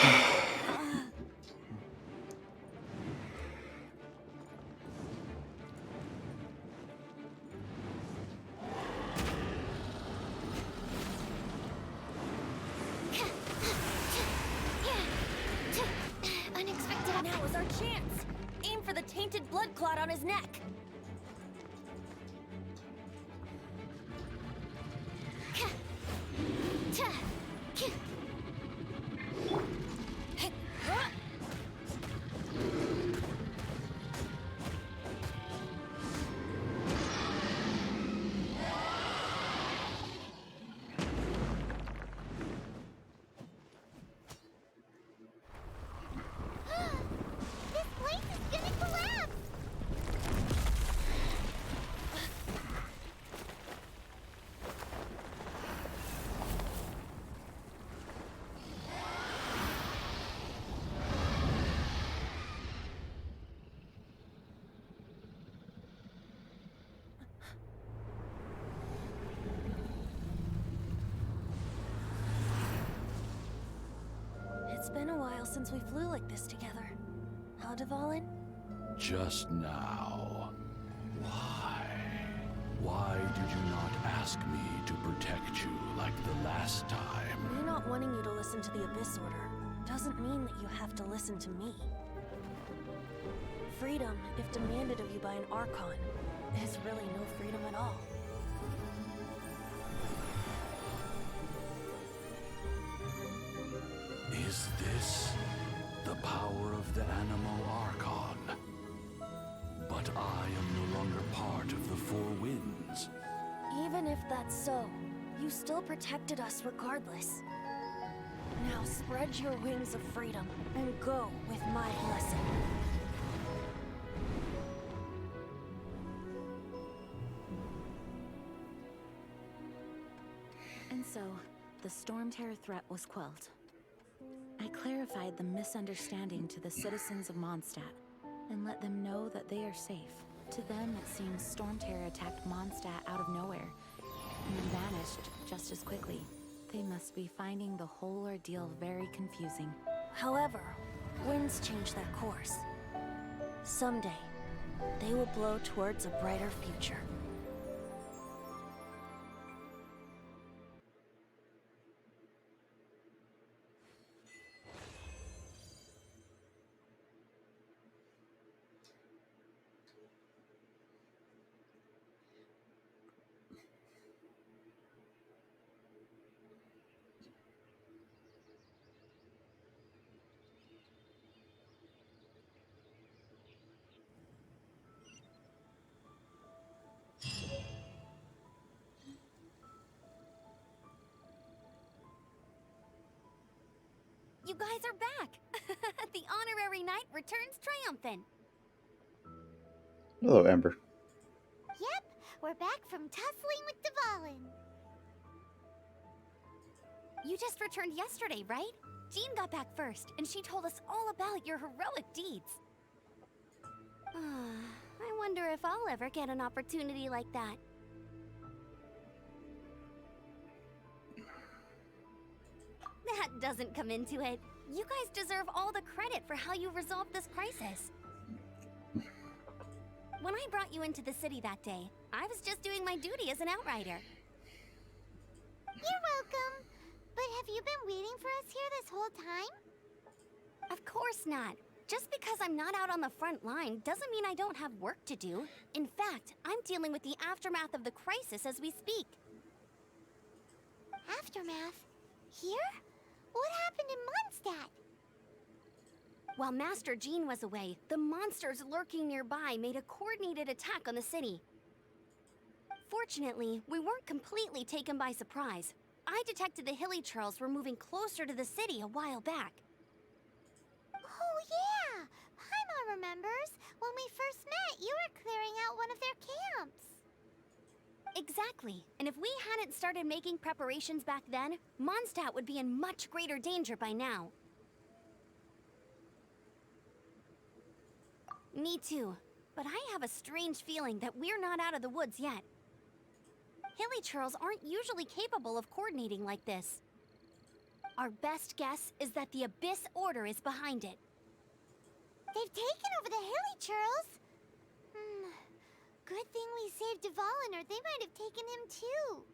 Unexpected. Now is our chance. Aim for the tainted blood clot on his neck. This place is gonna collapse! It's been a while since we flew like this together. How, Dvalin? Just now. Why? Why did you not ask me to protect you like the last time? Me not wanting you to listen to the Abyss Order doesn't mean that you have to listen to me. Freedom, if demanded of you by an Archon, is really no freedom at all. Is this the power of the Animo Archon? But I am no longer part of the Four Winds. Even if that's so, you still protected us regardless. Now spread your wings of freedom and go with my blessing. And so, the Storm Terror threat was quelled. I clarified the misunderstanding to the citizens of Mondstadt and let them know that they are safe. To them, it seems Storm Terror attacked Mondstadt out of nowhere and then vanished just as quickly. They must be finding the whole ordeal very confusing. However, winds change their course. Someday, they will blow towards a brighter future. You guys are back! The honorary knight returns triumphant. Hello, Ember. Yep, we're back from tussling with Dvalin. You just returned yesterday, right? Jean got back first, and she told us all about your heroic deeds. I wonder if I'll ever get an opportunity like that. That doesn't come into it. You guys deserve all the credit for how you resolved this crisis. When I brought you into the city that day, I was just doing my duty as an outrider. You're welcome. But have you been waiting for us here this whole time? Of course not. Just because I'm not out on the front line doesn't mean I don't have work to do. In fact, I'm dealing with the aftermath of the crisis as we speak. Aftermath? Here? What happened in Mondstadt? While Master Jean was away, the monsters lurking nearby made a coordinated attack on the city. Fortunately, we weren't completely taken by surprise. I detected the Hilly Churls were moving closer to the city a while back. Oh yeah! Paimon remembers. When we first met, you were clearing out one of their camps. Exactly. And if we hadn't started making preparations back then, Mondstadt would be in much greater danger by now. Me too. But I have a strange feeling that we're not out of the woods yet. Hilly Churls aren't usually capable of coordinating like this. Our best guess is that the Abyss Order is behind it. They've taken over the Hilly Churls. Good thing we saved Duvallin, or they might have taken him too.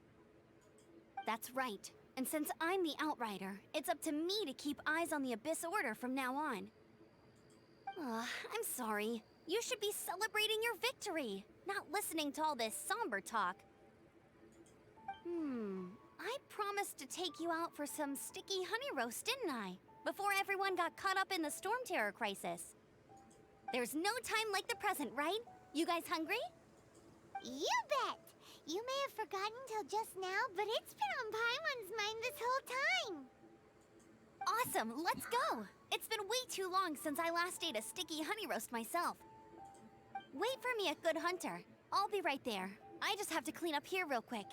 That's right. And since I'm the Outrider, it's up to me to keep eyes on the Abyss Order from now on. I'm sorry. You should be celebrating your victory, not listening to all this somber talk. I promised to take you out for some sticky honey roast, didn't I? Before everyone got caught up in the Storm Terror crisis. There's no time like the present, right? You guys hungry? You bet! You may have forgotten till just now, but it's been on Paimon's mind this whole time. Awesome, let's go! It's been way too long since I last ate a sticky honey roast myself. Wait for me at Good Hunter. I'll be right there. I just have to clean up here real quick.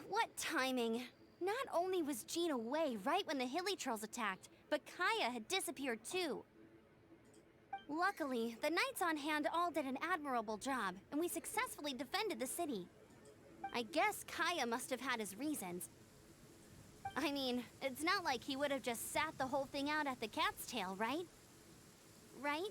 What timing! Not only was Jean away right when the Hilly Trolls attacked, but Kaya had disappeared too. Luckily, the knights on hand all did an admirable job, and we successfully defended the city. I guess Kaya must have had his reasons. I mean, it's not like he would have just sat the whole thing out at the cat's tail, right? Right?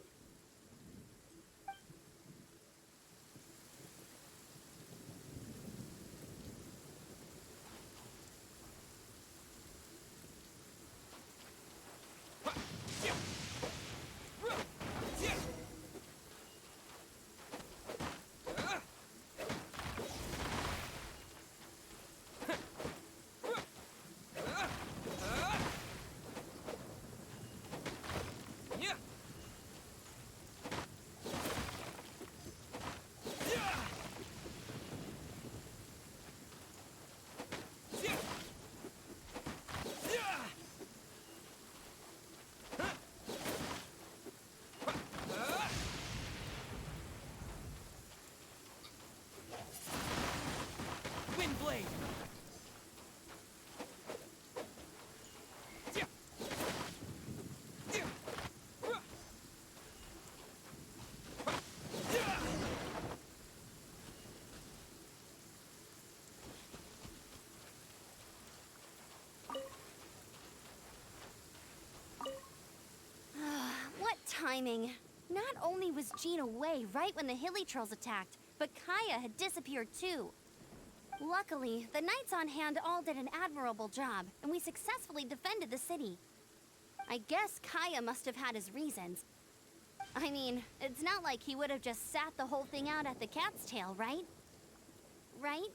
Windblade! What timing! Not only was Jean away right when the Hilly Trolls attacked, but Kaya had disappeared too. Luckily, the knights on hand all did an admirable job, and we successfully defended the city. I guess Kaya must have had his reasons. I mean, it's not like he would have just sat the whole thing out at the cat's tail, right? Right?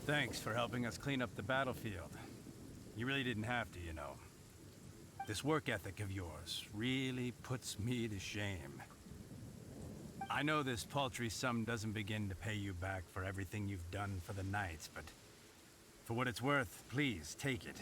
Thanks for helping us clean up the battlefield. You really didn't have to, you know. This work ethic of yours really puts me to shame. I know this paltry sum doesn't begin to pay you back for everything you've done for the Knights, but for what it's worth, please take it.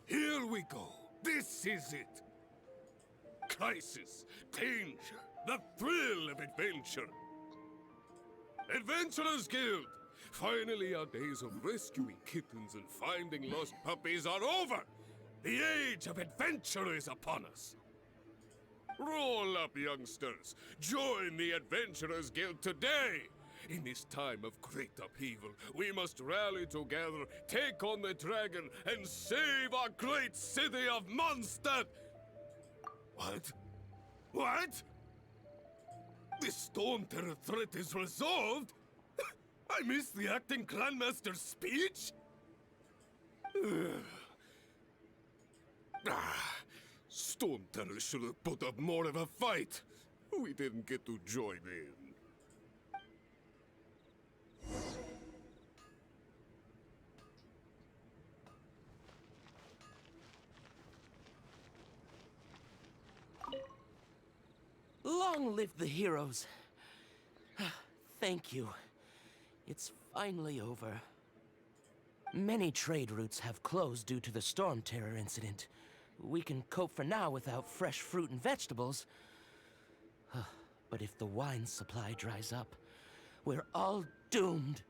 Here we go. This is it. Crisis, danger, the thrill of adventure. Adventurers Guild! Finally, our days of rescuing kittens and finding lost puppies are over! The age of adventure is upon us! Roll up, youngsters! Join the Adventurers Guild today! In this time of great upheaval, we must rally together, take on the dragon, and save our great city of Mondstadt! What? What? The Storm Terror threat is resolved? I missed the acting Clanmaster's speech? Storm Terror should have put up more of a fight. We didn't get to join in. Long live the heroes. Thank you. It's finally over. Many trade routes have closed due to the Storm Terror incident. We can cope for now without fresh fruit and vegetables. But if the wine supply dries up, we're all doomed.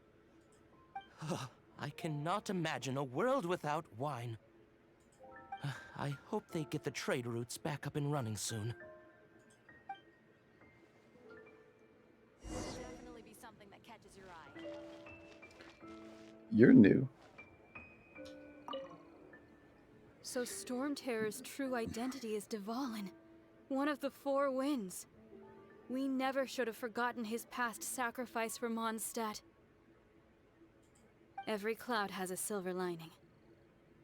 I cannot imagine a world without wine. I hope they get the trade routes back up and running soon. Definitely be something that catches your eye. You're new. So Storm Terror's true identity is Dvalin, one of the Four Winds. We never should have forgotten his past sacrifice for Mondstadt. Every cloud has a silver lining.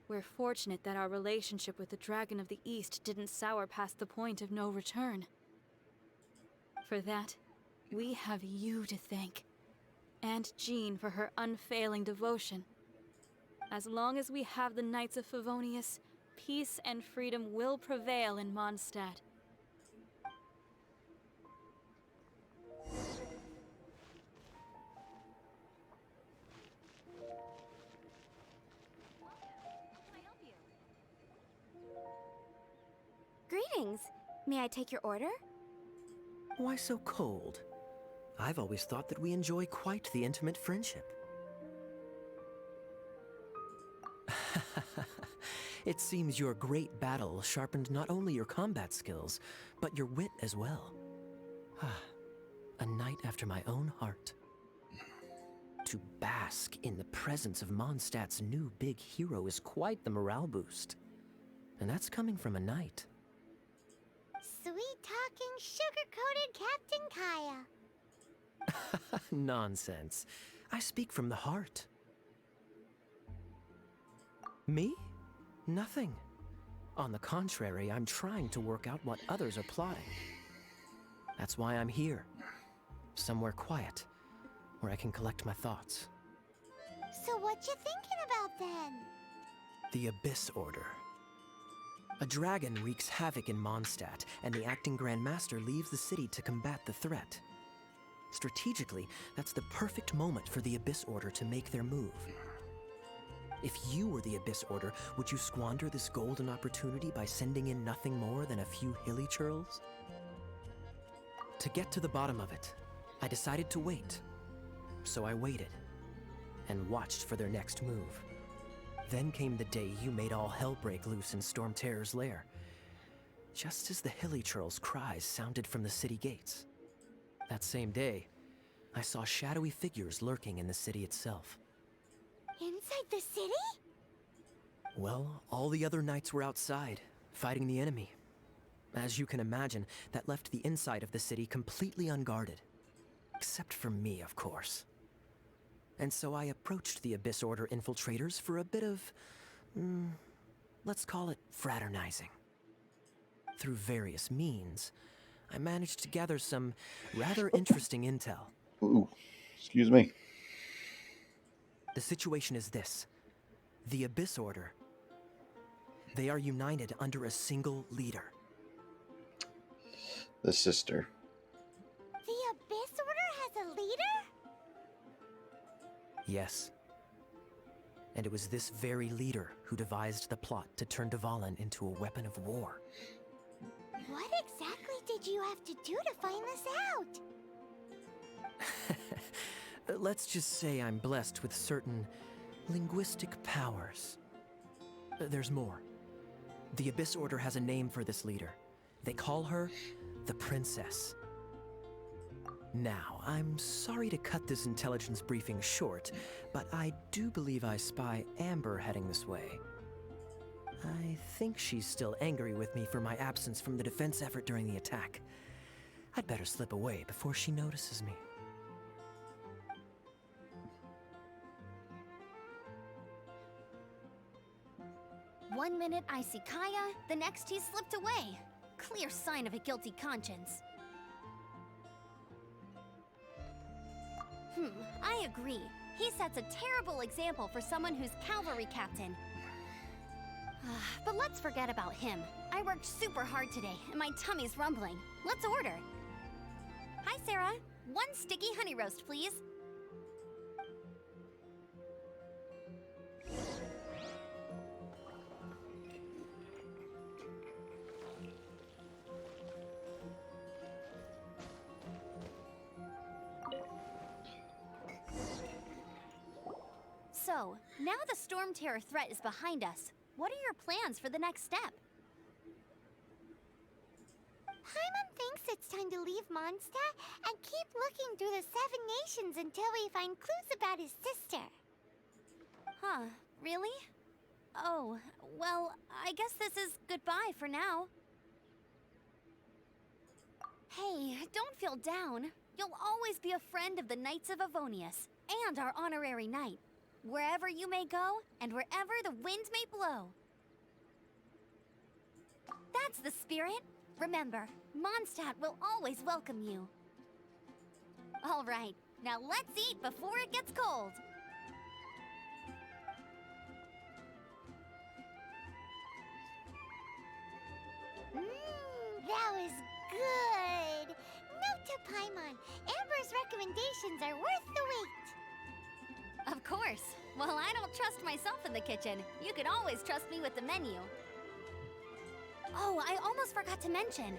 We're fortunate that our relationship with the Dragon of the East didn't sour past the point of no return. For that, we have you to thank. And Jean for her unfailing devotion. As long as we have the Knights of Favonius, peace and freedom will prevail in Mondstadt. Greetings. May I take your order? Why so cold? I've always thought that we enjoy quite the intimate friendship. It seems your great battle sharpened not only your combat skills, but your wit as well. A knight after my own heart. To bask in the presence of Mondstadt's new big hero is quite the morale boost. And that's coming from a knight. Sweet-talking, sugar-coated Captain Kaya. Nonsense. I speak from the heart. Me? Nothing. On the contrary, I'm trying to work out what others are plotting. That's why I'm here. Somewhere quiet, where I can collect my thoughts. So what you thinking about then? The Abyss Order. A dragon wreaks havoc in Mondstadt, and the acting Grand Master leaves the city to combat the threat. Strategically, that's the perfect moment for the Abyss Order to make their move. If you were the Abyss Order, would you squander this golden opportunity by sending in nothing more than a few hilly churls? To get to the bottom of it, I decided to wait. So I waited, and watched for their next move. Then came the day you made all hell break loose in Storm Terror's lair. Just as the hilly churls' cries sounded from the city gates. That same day, I saw shadowy figures lurking in the city itself. Inside the city? Well, all the other knights were outside, fighting the enemy. As you can imagine, that left the inside of the city completely unguarded. Except for me, of course. And so I approached the Abyss Order infiltrators for a bit of, let's call it fraternizing. Through various means, I managed to gather some rather interesting intel. Ooh, excuse me. The situation is this. The Abyss Order, they are united under a single leader. The sister. The Abyss Order has a leader? Yes. And it was this very leader who devised the plot to turn Dvalin into a weapon of war. What exactly did you have to do to find this out? Let's just say I'm blessed with certain linguistic powers. There's more. The Abyss Order has a name for this leader. They call her the Princess. Now, I'm sorry to cut this intelligence briefing short, but I do believe I spy Amber heading this way. I think she's still angry with me for my absence from the defense effort during the attack. I'd better slip away before she notices me. One minute I see Kaya, the next he's slipped away. Clear sign of a guilty conscience. I agree. He sets a terrible example for someone who's cavalry captain. But let's forget about him. I worked super hard today, and my tummy's rumbling. Let's order. Hi, Sarah. One sticky honey roast, please. So, now the Storm Terror threat is behind us. What are your plans for the next step? Paimon thinks it's time to leave Mondstadt and keep looking through the 7 nations until we find clues about his sister. Huh, really? Oh, well, I guess this is goodbye for now. Hey, don't feel down. You'll always be a friend of the Knights of Avonius, and our honorary knight. Wherever you may go, and wherever the wind may blow. That's the spirit. Remember, Mondstadt will always welcome you. All right, now let's eat before it gets cold. That was good. Note to Paimon, Amber's recommendations are worth the wait. Of course. Well, I don't trust myself in the kitchen. You can always trust me with the menu. Oh, I almost forgot to mention.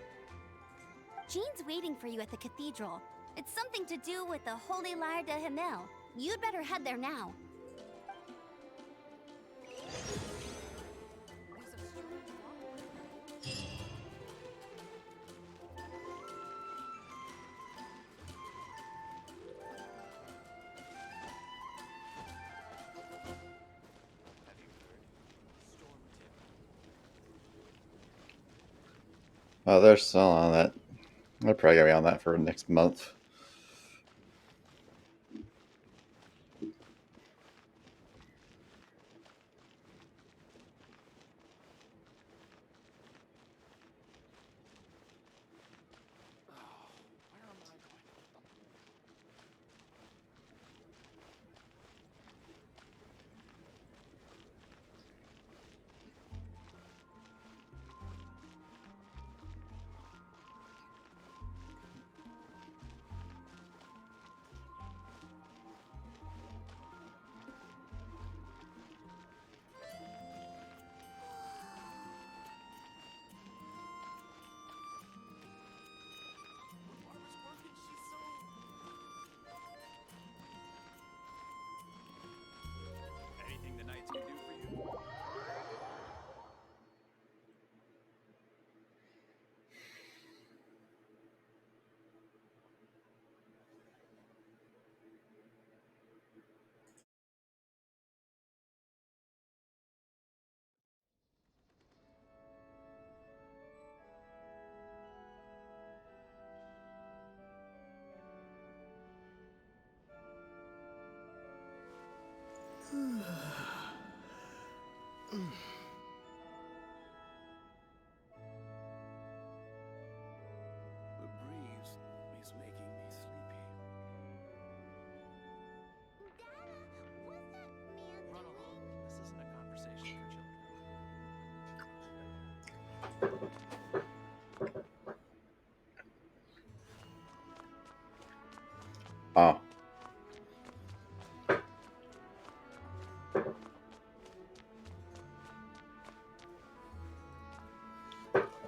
Jean's waiting for you at the cathedral. It's something to do with the Holy Lyre de Himmel. You'd better head there now. Oh, they're still on that. They're probably gonna be on that for next month. Oh.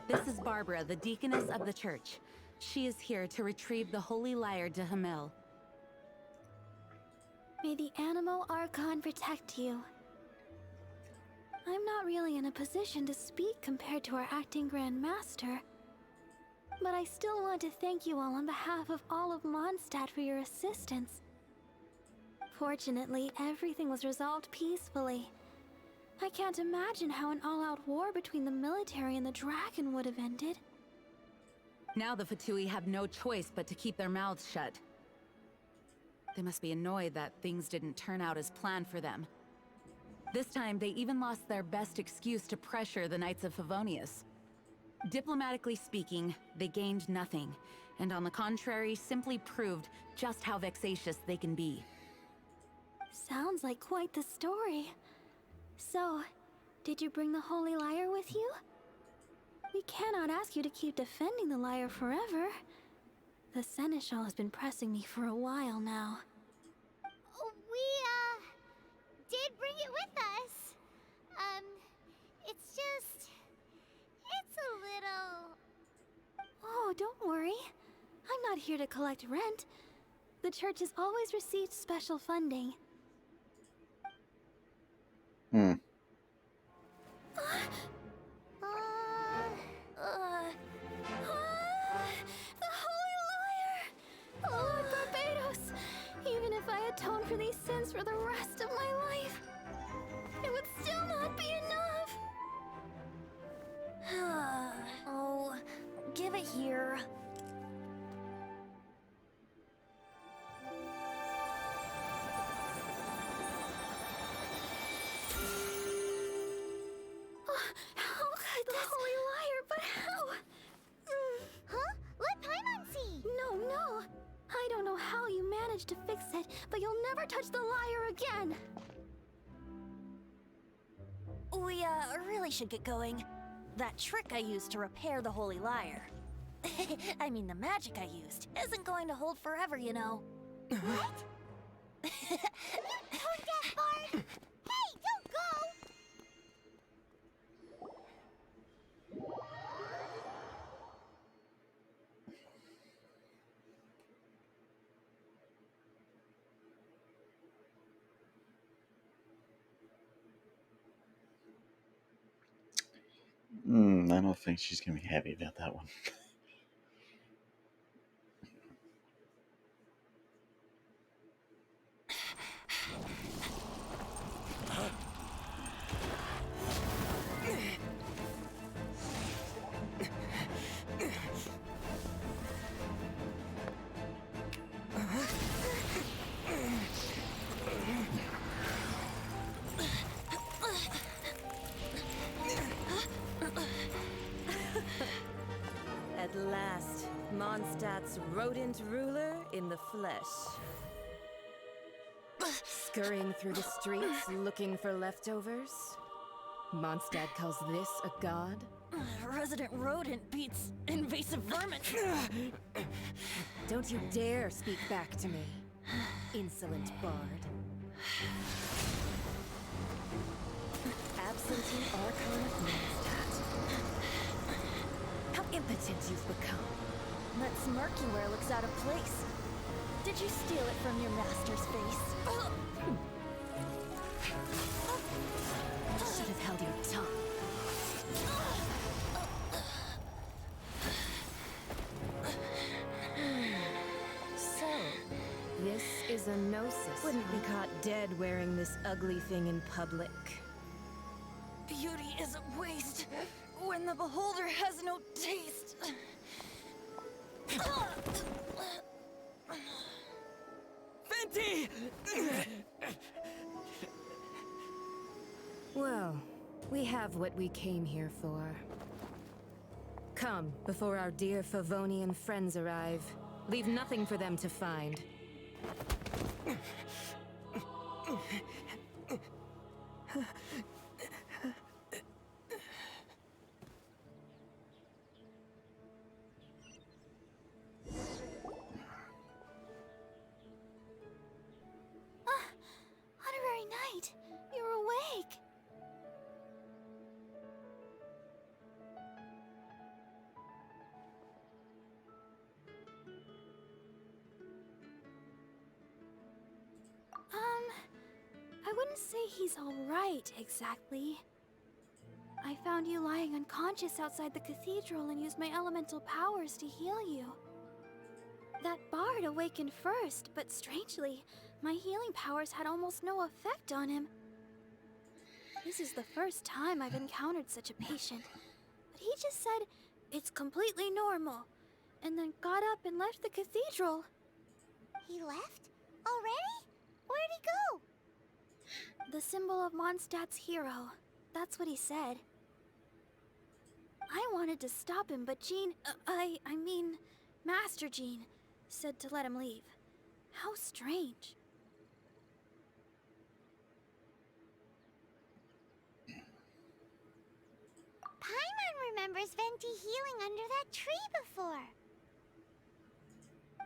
This is Barbara, the deaconess of the church. She is here to retrieve the holy lyre to Hamel. May the Animo Archon protect you. I'm not really in a position to speak compared to our acting Grand Master, but I still want to thank you all on behalf of all of Mondstadt for your assistance. Fortunately, everything was resolved peacefully. I can't imagine how an all-out war between the military and the dragon would have ended. Now the Fatui have no choice but to keep their mouths shut. They must be annoyed that things didn't turn out as planned for them. This time, they even lost their best excuse to pressure the Knights of Favonius. Diplomatically speaking, they gained nothing, and on the contrary, simply proved just how vexatious they can be. Sounds like quite the story. So, did you bring the Holy Lyre with you? We cannot ask you to keep defending the lyre forever. The Seneschal has been pressing me for a while now. We, did bring it with us. It's just... it's a little... Oh, don't worry. I'm not here to collect rent. The church has always received special funding. Hmm. The Holy Lyre! Lord Barbados! Even if I atone for these sins for the rest of my life, it would still not be enough! Oh, give it here. How could the Holy Lyre, but how? Huh? Let Paimon see! No. I don't know how you managed to fix it, but you'll never touch the lyre again! We, really should get going. That trick I used to repair the Holy Lyre. I mean, the magic I used isn't going to hold forever, you know. What? Tone deaf, Bard! Hey, don't go! I don't think she's gonna be happy about that one. At last, Mondstadt's rodent ruler in the flesh. Scurrying through the streets looking for leftovers? Mondstadt calls this a god? Resident rodent beats invasive vermin. Don't you dare speak back to me, insolent bard. Absentee Archon of Mondstadt. How impotent you've become. That smirk you wear looks out of place. Did you steal it from your master's face? Should have held your tongue. So, this is a gnosis. Wouldn't be caught dead wearing this ugly thing in public. Beauty is a waste when the beholder has no taste. Fenty! Well, we have what we came here for. Come, before our dear Favonian friends arrive. Leave nothing for them to find. wouldn't say he's alright, exactly. I found you lying unconscious outside the cathedral and used my elemental powers to heal you. That bard awakened first, but strangely, my healing powers had almost no effect on him. This is the first time I've encountered such a patient, but he just said, "It's completely normal," and then got up and left the cathedral. He left? Already? Where'd he go? The symbol of Mondstadt's hero. That's what he said. I wanted to stop him, but Jean, I mean, Master Jean, said to let him leave. How strange. Paimon remembers Venti healing under that tree before.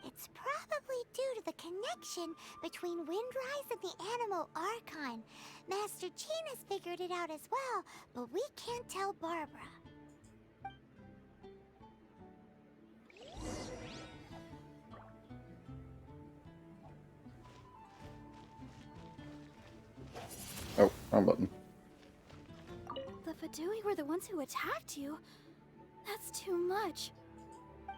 It's probably due to the connection between Windrise and the animal Archon. Master Jean has figured it out as well, but we can't tell Barbara. Oh, wrong button. The Fadui were the ones who attacked you? That's too much.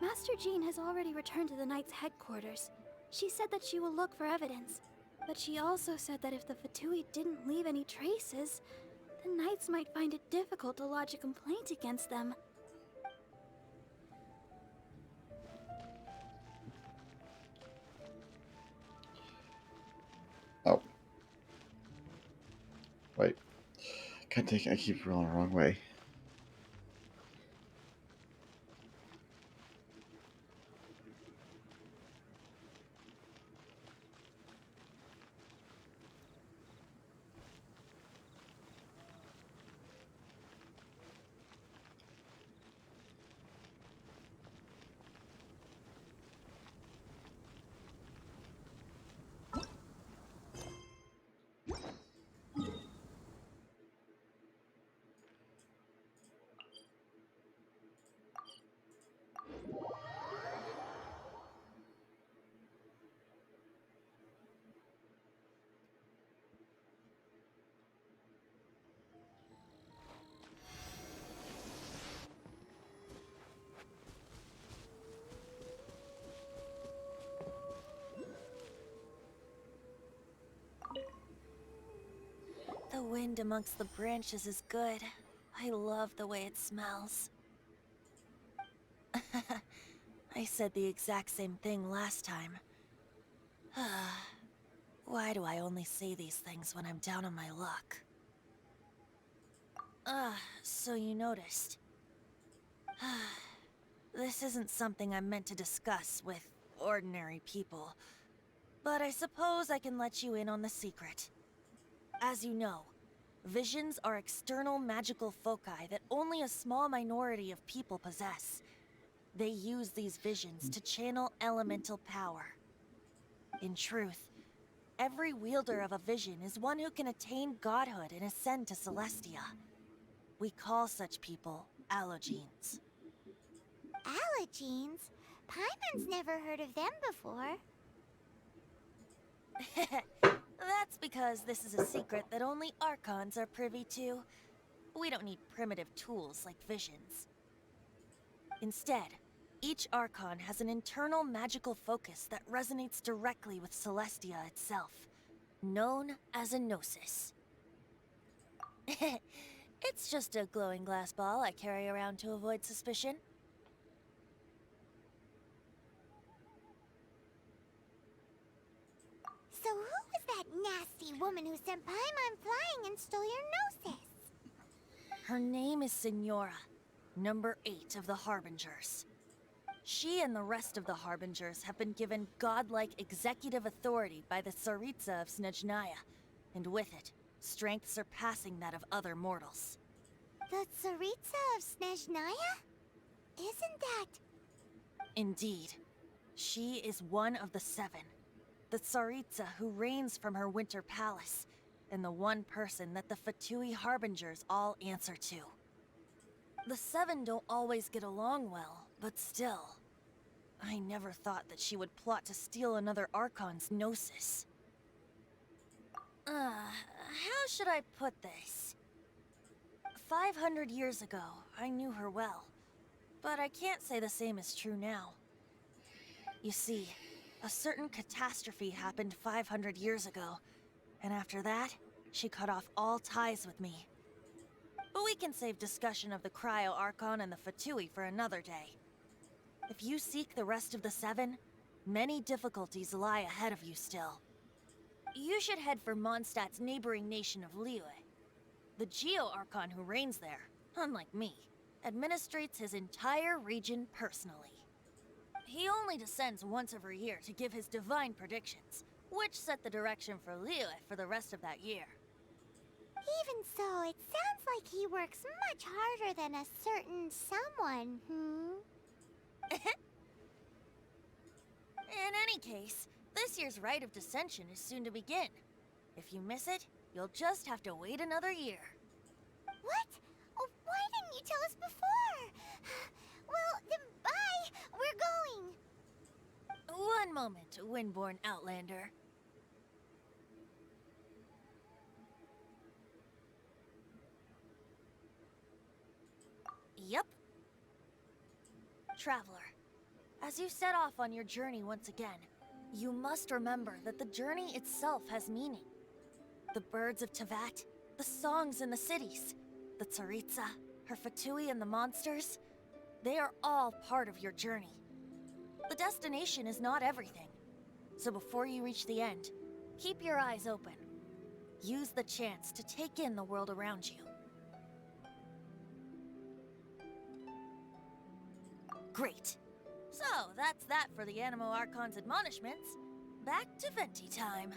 Master Jean has already returned to the Knight's headquarters. She said that she will look for evidence, but she also said that if the Fatui didn't leave any traces, the Knights might find it difficult to lodge a complaint against them. Oh. Wait. I keep rolling the wrong way. The wind amongst the branches is good. I love the way it smells. I said the exact same thing last time. Why do I only say these things when I'm down on my luck? So you noticed. This isn't something I'm meant to discuss with ordinary people, but I suppose I can let you in on the secret. As you know, visions are external magical foci that only a small minority of people possess. They use these visions to channel elemental power. In truth, every wielder of a vision is one who can attain godhood and ascend to Celestia. We call such people allogenes. Allogenes? Paimon's never heard of them before. That's because this is a secret that only Archons are privy to. We don't need primitive tools like visions. Instead, each Archon has an internal magical focus that resonates directly with Celestia itself, known as a Gnosis. It's just a glowing glass ball I carry around to avoid suspicion. So who was that nasty woman who sent Paimon flying and stole your Gnosis? Her name is Signora, number 8 of the Harbingers. She and the rest of the Harbingers have been given godlike executive authority by the Tsaritsa of Snezhnaya, and with it, strength surpassing that of other mortals. The Tsaritsa of Snezhnaya? Isn't that... Indeed. She is one of the 7. The Tsaritsa who reigns from her winter palace, and the one person that the Fatui Harbingers all answer to. The 7 don't always get along well, but still. I never thought that she would plot to steal another Archon's Gnosis. How should I put this? 500 years ago, I knew her well. But I can't say the same is true now. You see, a certain catastrophe happened 500 years ago, and after that, she cut off all ties with me. But we can save discussion of the Cryo Archon and the Fatui for another day. If you seek the rest of the Seven, many difficulties lie ahead of you still. You should head for Mondstadt's neighboring nation of Liyue. The Geo-Archon who reigns there, unlike me, administrates his entire region personally. He only descends once every year to give his divine predictions, which set the direction for Liyue for the rest of that year. Even so, it sounds like he works much harder than a certain someone, In any case, this year's Rite of Descension is soon to begin. If you miss it, you'll just have to wait another year. What? Oh, why didn't you tell us before? Well, then bye! We're going! One moment, Windborn Outlander. Yep. Traveler, as you set off on your journey once again, you must remember that the journey itself has meaning. The birds of Tevat, the songs in the cities, the Tsaritsa, her Fatui and the monsters, they are all part of your journey. The destination is not everything, so before you reach the end, keep your eyes open. Use the chance to take in the world around you. Great. So, that's that for the Animo Archon's admonishments. Back to Venti time.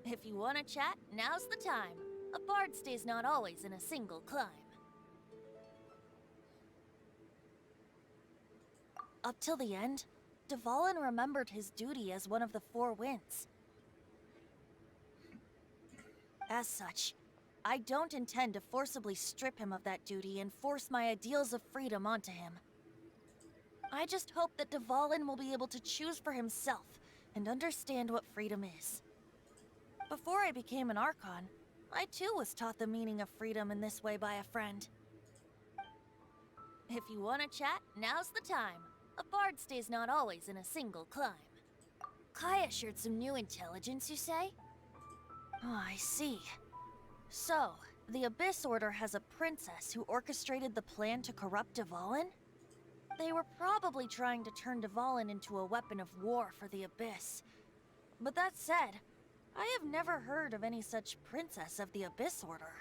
If you want to chat, now's the time. A bard stays not always in a single climb. Up till the end, Dvalin remembered his duty as one of the Four Winds. As such, I don't intend to forcibly strip him of that duty and force my ideals of freedom onto him. I just hope that Dvalin will be able to choose for himself and understand what freedom is. Before I became an Archon, I too was taught the meaning of freedom in this way by a friend. If you want to chat, now's the time. A bard stays not always in a single climb. Kaya shared some new intelligence, you say? Oh, I see. So, the Abyss Order has a princess who orchestrated the plan to corrupt Dvalin? They were probably trying to turn Dvalin into a weapon of war for the Abyss. But that said, I have never heard of any such princess of the Abyss Order.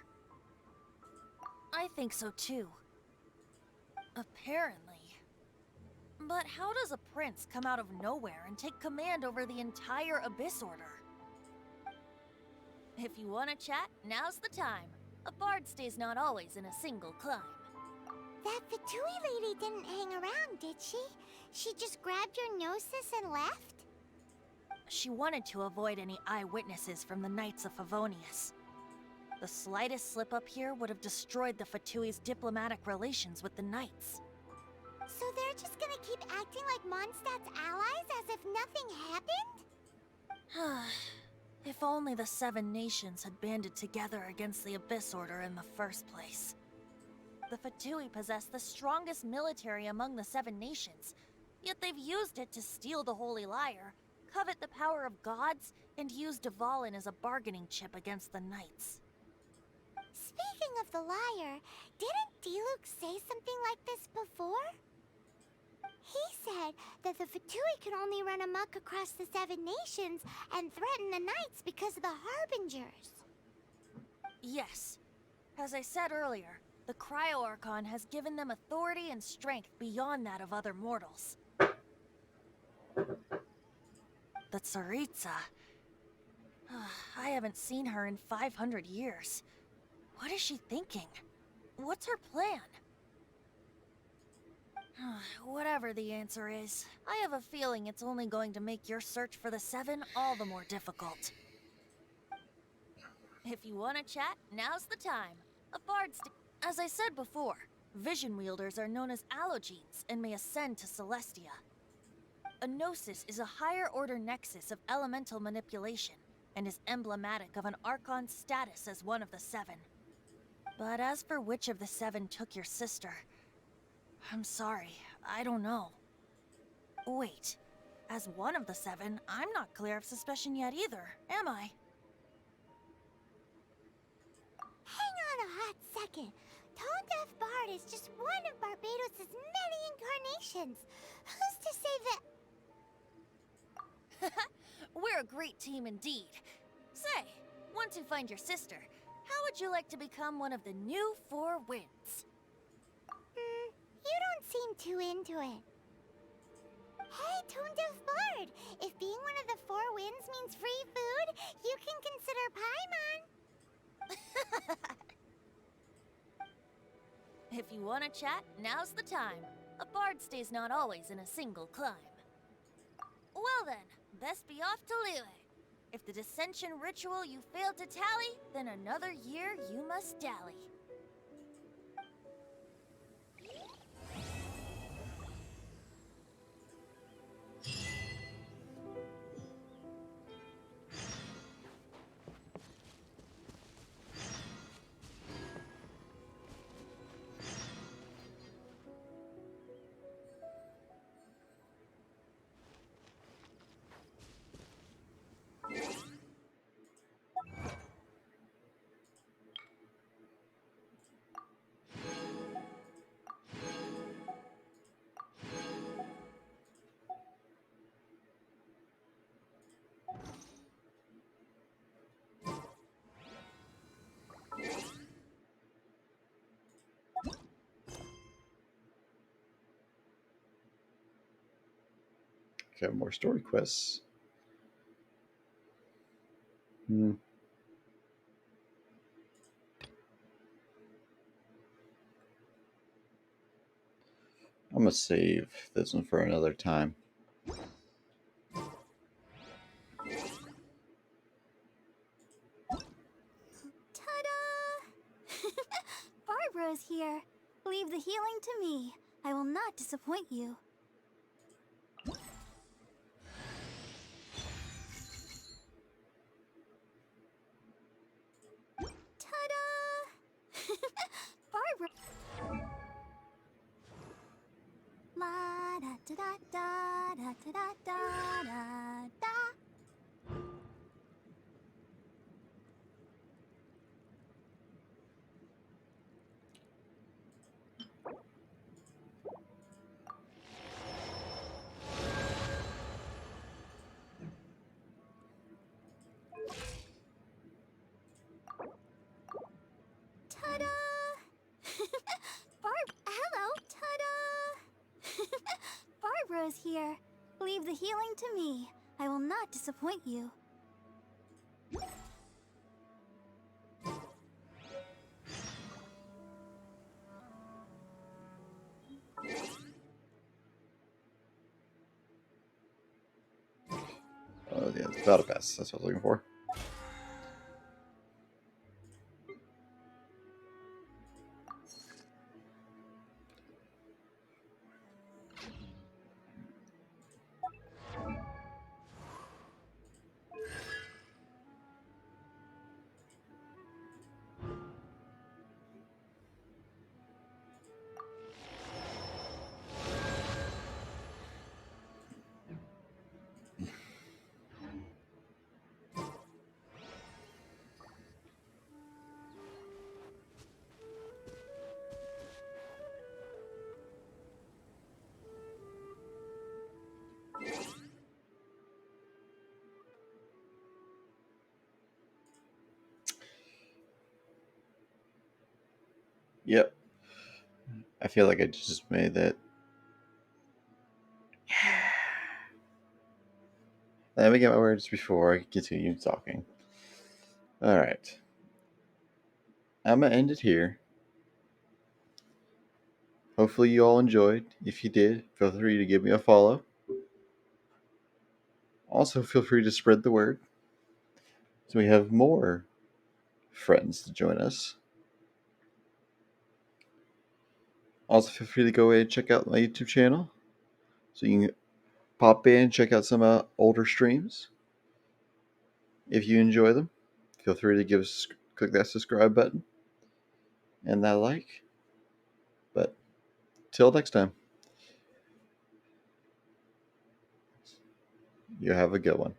I think so too. Apparently. But how does a prince come out of nowhere and take command over the entire Abyss Order? If you want to chat, now's the time. A bard stays not always in a single climb. That Fatui lady didn't hang around, did she? She just grabbed your gnosis and left? She wanted to avoid any eyewitnesses from the Knights of Favonius. The slightest slip-up here would have destroyed the Fatui's diplomatic relations with the Knights. So they're just gonna keep acting like Mondstadt's allies as if nothing happened? If only the Seven Nations had banded together against the Abyss Order in the first place. The Fatui possess the strongest military among the Seven Nations, yet they've used it to steal the Holy Lyre, covet the power of gods, and use Dvalin as a bargaining chip against the Knights. Speaking of the lyre, didn't Diluc say something like this before? He said that the Fatui could only run amok across the Seven Nations and threaten the Knights because of the Harbingers. Yes. As I said earlier, the Cryo Archon has given them authority and strength beyond that of other mortals. The Tsaritsa. I haven't seen her in 500 years. What is she thinking? What's her plan? Whatever the answer is, I have a feeling it's only going to make your search for the Seven all the more difficult. If you want to chat, now's the time. A bard's... As I said before, vision wielders are known as allogenes and may ascend to Celestia. a Gnosis is a higher order nexus of elemental manipulation, and is emblematic of an Archon's status as one of the seven. But as for which of the seven took your sister, I'm sorry, I don't know. Wait, as one of the seven, I'm not clear of suspicion yet either, am I? Hang on a hot second. Tone Deaf Bard is just one of Barbados' many incarnations. Who's to say that? We're a great team indeed. Say, once you find your sister, how would you like to become one of the new Four Winds? You don't seem too into it. Hey, Tone Deaf Bard! If being one of the Four Winds means free food, you can consider Paimon. If you want to chat, now's the time. A bard stays not always in a single climb. Well then, best be off to Liyue. If the dissension ritual you failed to tally, then another year you must dally. Okay, more story quests. I'm gonna save this one for another time. Ta-da! Barbara is here. Leave the healing to me. I will not disappoint you. Ta-da! Barbara. La da da da da da da da da da. Ta-da! Hello, ta-da! Barbara is here. Leave the healing to me. I will not disappoint you. Oh yeah, the battle pass. That's what I was looking for. Yep. I feel like I just made that. Let me get my words before I continue talking. Alright. I'm going to end it here. Hopefully you all enjoyed. If you did, feel free to give me a follow. Also, feel free to spread the word so we have more friends to join us. Also, feel free to go ahead and check out my YouTube channel so you can pop in and check out some older streams. If you enjoy them, feel free to click that subscribe button and that like. But till next time, you have a good one.